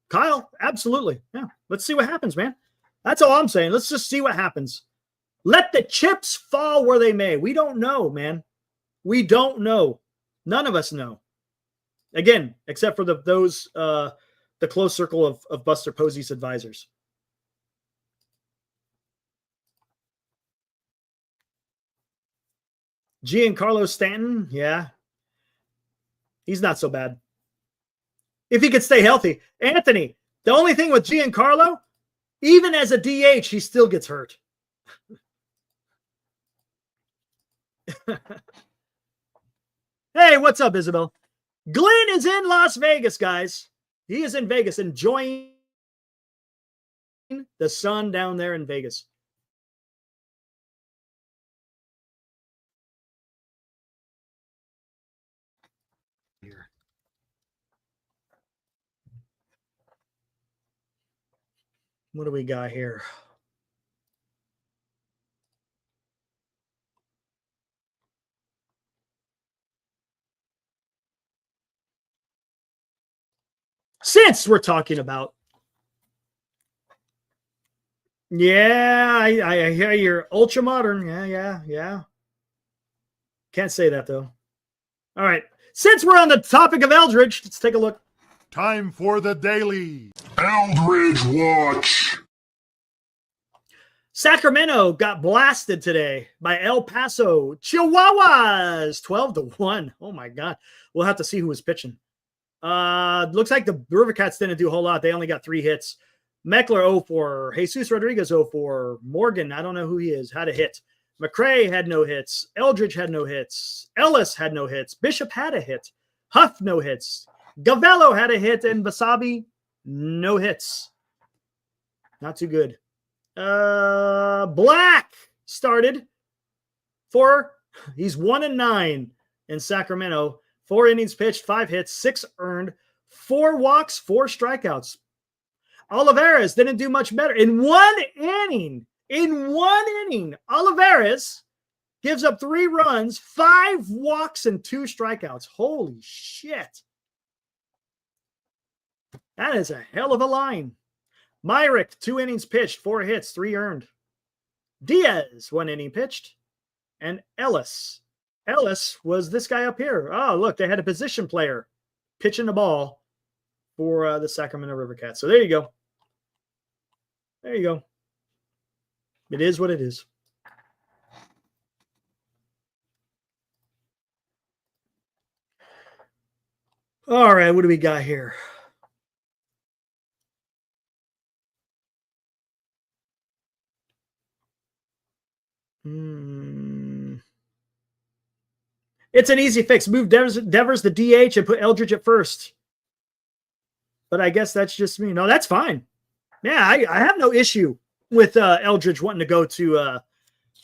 Kyle, absolutely. Yeah, let's see what happens, man. That's all I'm saying. Let's just see what happens. Let the chips fall where they may. We don't know, man. We don't know. None of us know. Again, except for the close circle of Buster Posey's advisors. Giancarlo Stanton, yeah. He's not so bad. If he could stay healthy. Anthony, the only thing with Giancarlo, even as a DH, he still gets hurt. Hey, what's up, Isabel? Glenn is in Las Vegas, guys. He is in Vegas enjoying the sun down there in Vegas. Here. What do we got here? Since we're talking about, yeah, I hear you're ultra modern. Yeah. Can't say that though. All right. Since we're on the topic of Eldridge, let's take a look. Time for the daily Eldridge Watch. Sacramento got blasted today by El Paso Chihuahuas, 12-1. Oh my God. We'll have to see who was pitching. Looks like the River Cats didn't do a whole lot. They only got 3 hits. Meckler 0-4. Jesus Rodriguez 0-4. Morgan, I don't know who he is, had a hit. McRae had no hits. Eldridge had no hits. Ellis had no hits. Bishop had a hit. Huff, no hits. Gavello had a hit. And Basabi, no hits. Not too good. Black started he's 1-9 in Sacramento. 4 innings pitched, 5 hits, 6 earned, 4 walks, 4 strikeouts. Olivares didn't do much better. In one inning, Olivares gives up 3 runs, 5 walks, and 2 strikeouts. Holy shit. That is a hell of a line. Myrick, 2 innings pitched, 4 hits, 3 earned. Diaz, 1 inning pitched, and Ellis. Ellis was this guy up here. Oh, look, they had a position player pitching the ball for the Sacramento River Cats. So there you go. There you go. It is what it is. All right, what do we got here? It's an easy fix. Move Devers to DH and put Eldridge at first. But I guess that's just me. No, that's fine. Yeah, I have no issue with Eldridge wanting to go to,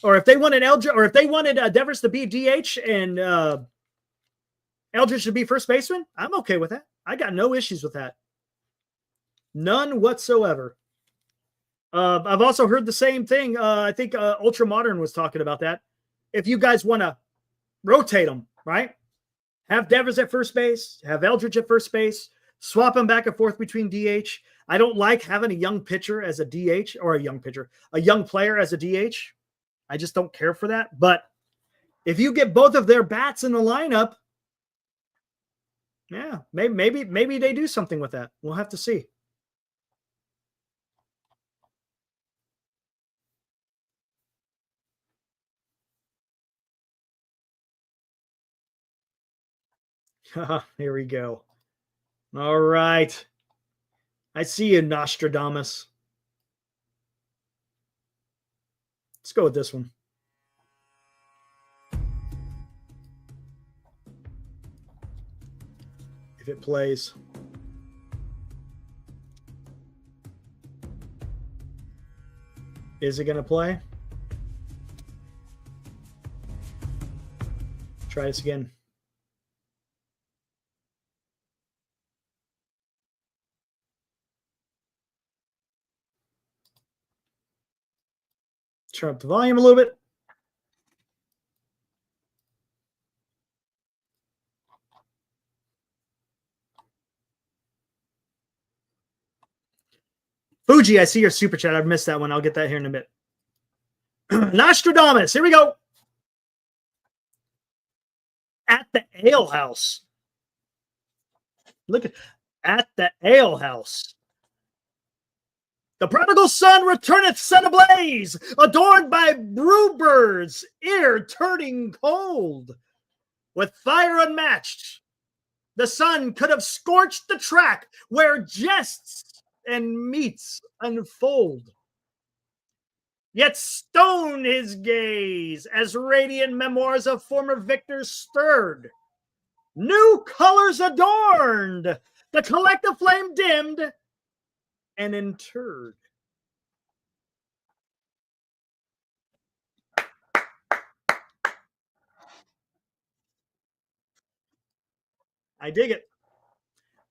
or if they wanted Eldridge, or if they wanted Devers to be DH and Eldridge to be first baseman, I'm okay with that. I got no issues with that. None whatsoever. I've also heard the same thing. I think Ultra Modern was talking about that. If you guys want to rotate them, right? Have Devers at first base, have Eldridge at first base, swap them back and forth between DH. I don't like having a young pitcher as a DH or a young player as a DH. I just don't care for that. But if you get both of their bats in the lineup, yeah, maybe they do something with that. We'll have to see. Here we go. All right. I see you, Nostradamus. Let's go with this one. If it plays. Is it going to play? Try this again. Turn up the volume a little bit. Fuji, I see your super chat. I've missed that one. I'll get that here in a bit. Nostradamus, here we go. At the Ale House. Look at the Ale House. The prodigal son returneth set ablaze, adorned by brewbirds, ear turning cold. With fire unmatched, the sun could have scorched the track where jests and meats unfold. Yet stone his gaze as radiant memoirs of former victors stirred. New colors adorned, the collective flame dimmed and interred. I dig it.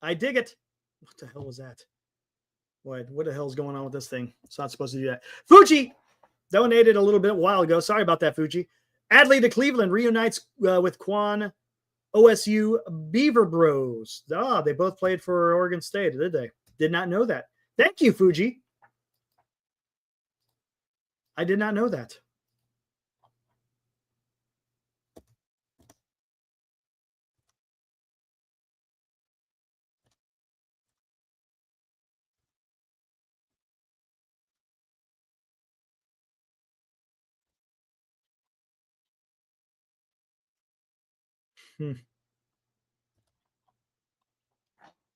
I dig it. What the hell was that? What the hell is going on with this thing? It's not supposed to do that. Fuji donated a little bit a while ago. Sorry about that, Fuji. Adley to Cleveland reunites with Quan OSU Beaver Bros. They both played for Oregon State, did they? Did not know that. Thank you, Fuji. I did not know that.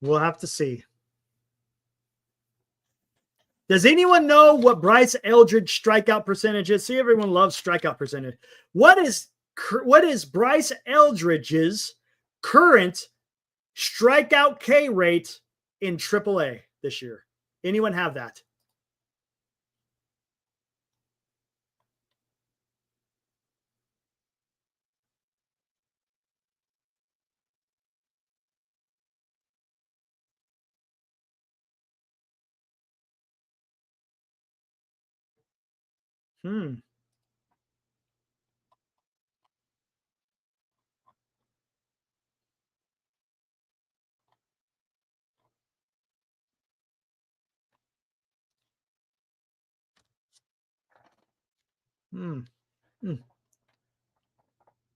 We'll have to see. Does anyone know what Bryce Eldridge strikeout percentage is? See, everyone loves strikeout percentage. What is Bryce Eldridge's current strikeout K rate in AAA this year? Anyone have that? Hmm.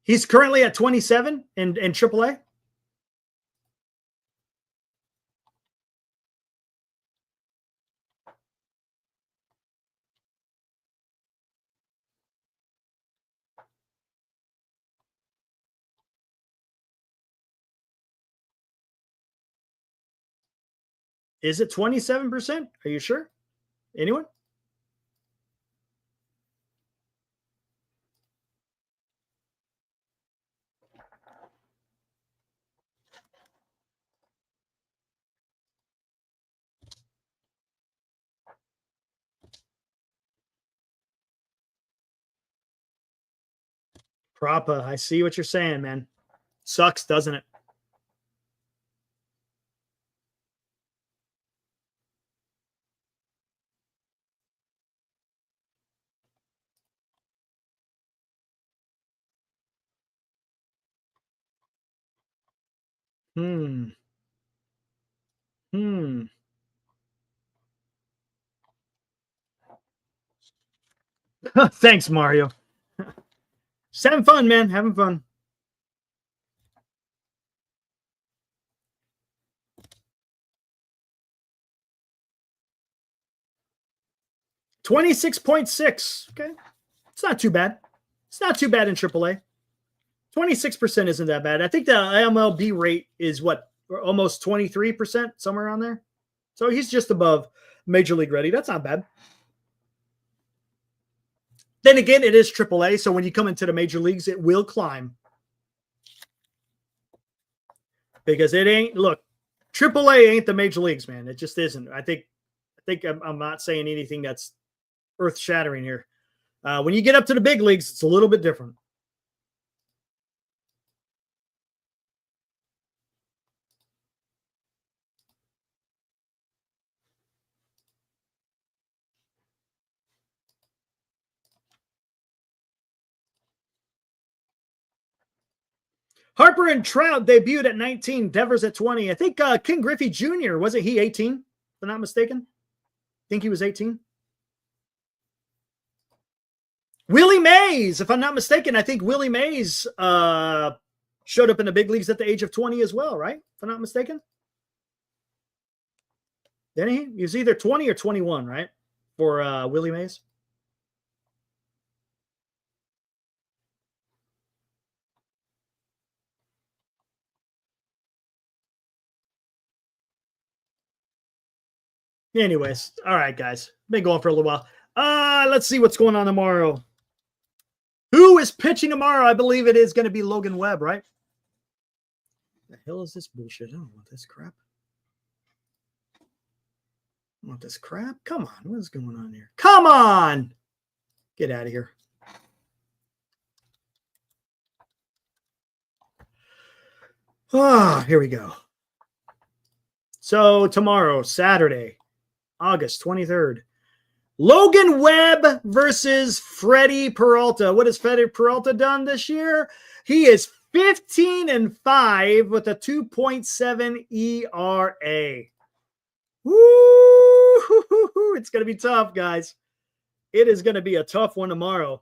He's currently at 27 in AAA. Is it 27%? Are you sure? Anyone? Propa, I see what you're saying, man. Sucks, doesn't it? Thanks, Mario. Just having fun, man. Having fun. $26.6. Okay. It's not too bad. It's not too bad in AAA. 26% isn't that bad. I think the MLB rate is what? Almost 23%, somewhere around there. So he's just above Major League ready. That's not bad. Then again, it is AAA. So when you come into the major leagues, it will climb. Because it ain't, look, AAA ain't the major leagues, man. It just isn't. I think I'm not saying anything that's earth shattering here. When you get up to the big leagues, it's a little bit different. Harper and Trout debuted at 19. Devers at 20. I think King Griffey Jr., wasn't he 18? If I'm not mistaken. I think he was 18. Willie Mays, if I'm not mistaken, I think Willie Mays showed up in the big leagues at the age of 20 as well, right? If I'm not mistaken. Then he was either 20 or 21, right? For Willie Mays. Anyways, all right, guys. Been going for a little while. Let's see what's going on tomorrow. Who is pitching tomorrow? I believe it is going to be Logan Webb, right? The hell is this bullshit? I don't want this crap. I want this crap? Come on. What is going on here? Come on. Get out of here. Ah, here we go. So tomorrow, Saturday, August 23rd. Logan Webb versus Freddie Peralta. What has Freddie Peralta done this year? He is 15-5 with a 2.7 ERA. Woo! It's going to be tough, guys. It is going to be a tough one tomorrow.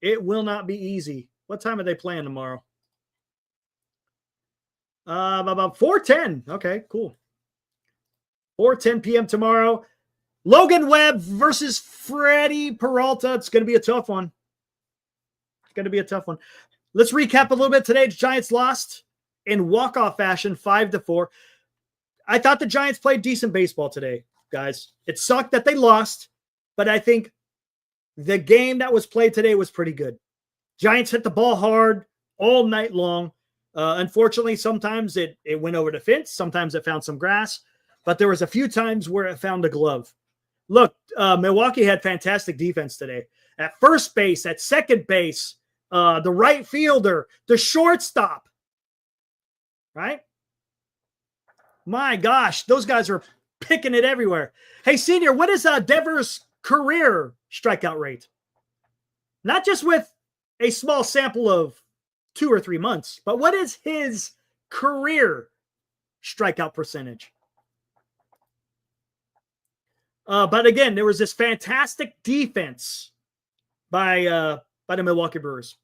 It will not be easy. What time are they playing tomorrow? About 4:10. Okay, cool. 4:10 p.m. tomorrow. Logan Webb versus Freddie Peralta. It's going to be a tough one. It's going to be a tough one. Let's recap a little bit. Today, the Giants lost in walk-off fashion, 5-4. I thought the Giants played decent baseball today, guys. It sucked that they lost, but I think the game that was played today was pretty good. Giants hit the ball hard all night long. Unfortunately, sometimes it went over the fence. Sometimes it found some grass. But there was a few times where it found a glove. Look, Milwaukee had fantastic defense today. At first base, at second base, the right fielder, the shortstop. Right? My gosh, those guys are picking it everywhere. Hey, Senior, what is Devers' career strikeout rate? Not just with a small sample of 2 or 3 months, but what is his career strikeout percentage? But again, there was this fantastic defense by the Milwaukee Brewers.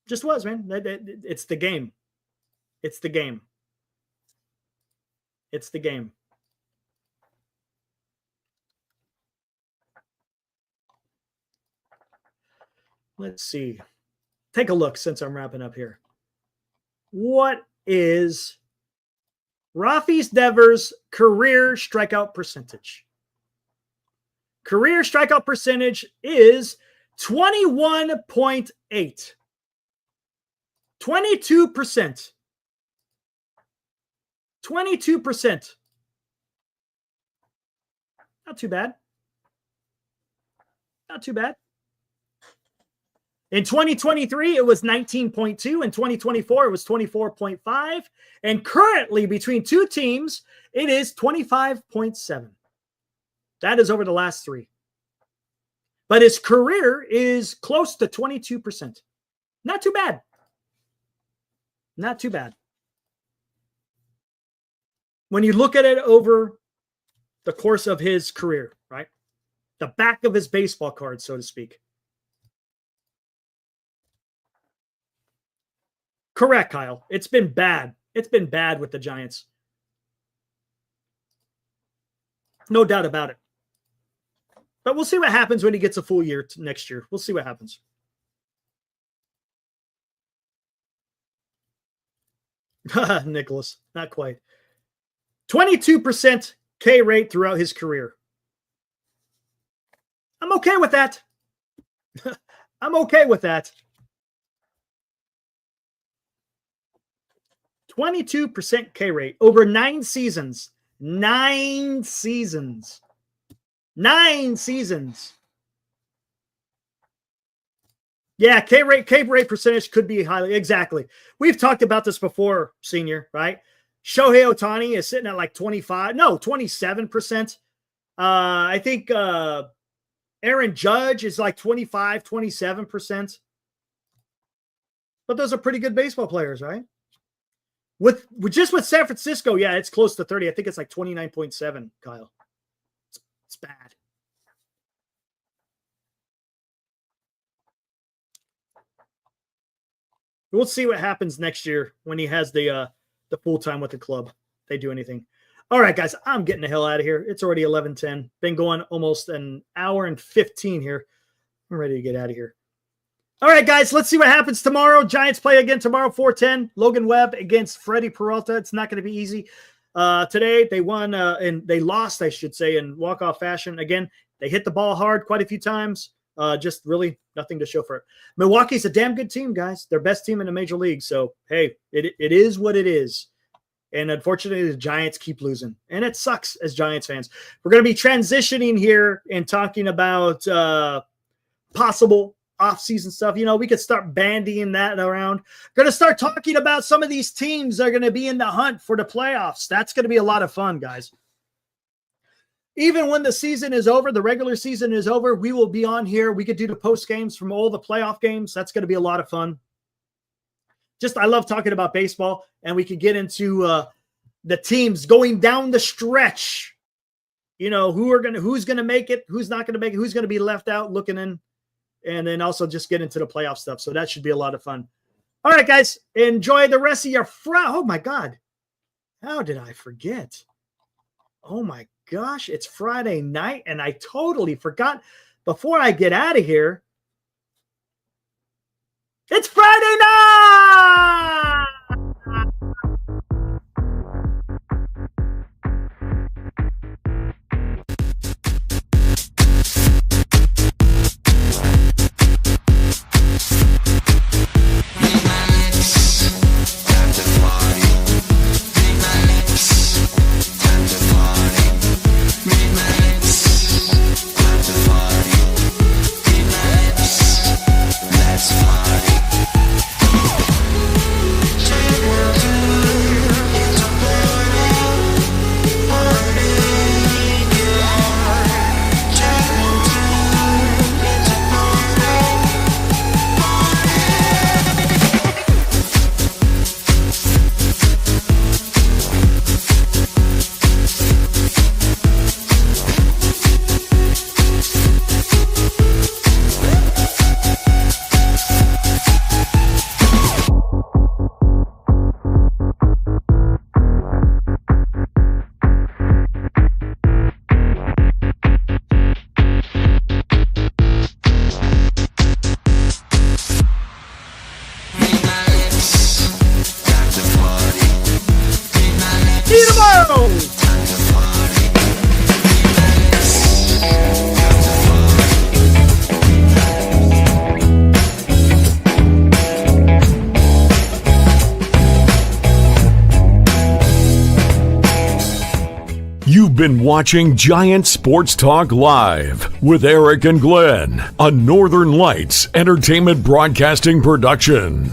Just was, man. It's the game. It's the game. It's the game. Let's see. Take a look since I'm wrapping up here. What is Rafi Devers' career strikeout percentage? Career strikeout percentage is 21.8. 22%. 22%. Not too bad. Not too bad. In 2023, it was 19.2. In 2024, it was 24.5. And currently, between two teams, it is 25.7. That is over the last three. But his career is close to 22%. Not too bad. Not too bad. When you look at it over the course of his career, right? The back of his baseball card, so to speak. Correct, Kyle. It's been bad. It's been bad with the Giants. No doubt about it. But we'll see what happens when he gets a full year next year. We'll see what happens. Nicholas, not quite. 22% K rate throughout his career. I'm okay with that. I'm okay with that. 22% K rate over 9 seasons. 9 seasons. 9 seasons. Yeah, K rate percentage could be highly. Exactly. We've talked about this before, Senior, right? Shohei Ohtani is sitting at like 27%. I think Aaron Judge is like 27%. But those are pretty good baseball players, right? With San Francisco, yeah, it's close to 30. I think it's like 29.7, Kyle. It's bad. We'll see what happens next year when he has the full time with the club. If they do anything. All right, guys, I'm getting the hell out of here. It's already 11:10. Been going almost an hour and 15 here. I'm ready to get out of here. All right, guys, let's see what happens tomorrow. Giants play again tomorrow, 4:10. Logan Webb against Freddie Peralta. It's not going to be easy. Today, they won and they lost, I should say, in walk-off fashion. Again, they hit the ball hard quite a few times. Just really nothing to show for it. Milwaukee's a damn good team, guys. They're best team in the major league. So, hey, it is what it is. And unfortunately, the Giants keep losing. And it sucks as Giants fans. We're going to be transitioning here and talking about possible off-season stuff. You know, we could start bandying that around. Going to start talking about some of these teams that are going to be in the hunt for the playoffs. That's going to be a lot of fun, guys. Even when the season is over, the regular season is over, we will be on here. We could do the post games from all the playoff games. That's going to be a lot of fun. I love talking about baseball, and we could get into the teams going down the stretch. You know, who's going to make it, who's not going to make it, who's going to be left out looking in, and then also just get into the playoff stuff. So that should be a lot of fun. All right, guys, enjoy the rest of your Friday. Oh my God. How did I forget? Oh my gosh, it's Friday night, and I totally forgot. Before I get out of here, it's Friday night! You've been watching Giant Sports Talk Live with Eric and Glenn, a Northern Lights Entertainment Broadcasting production.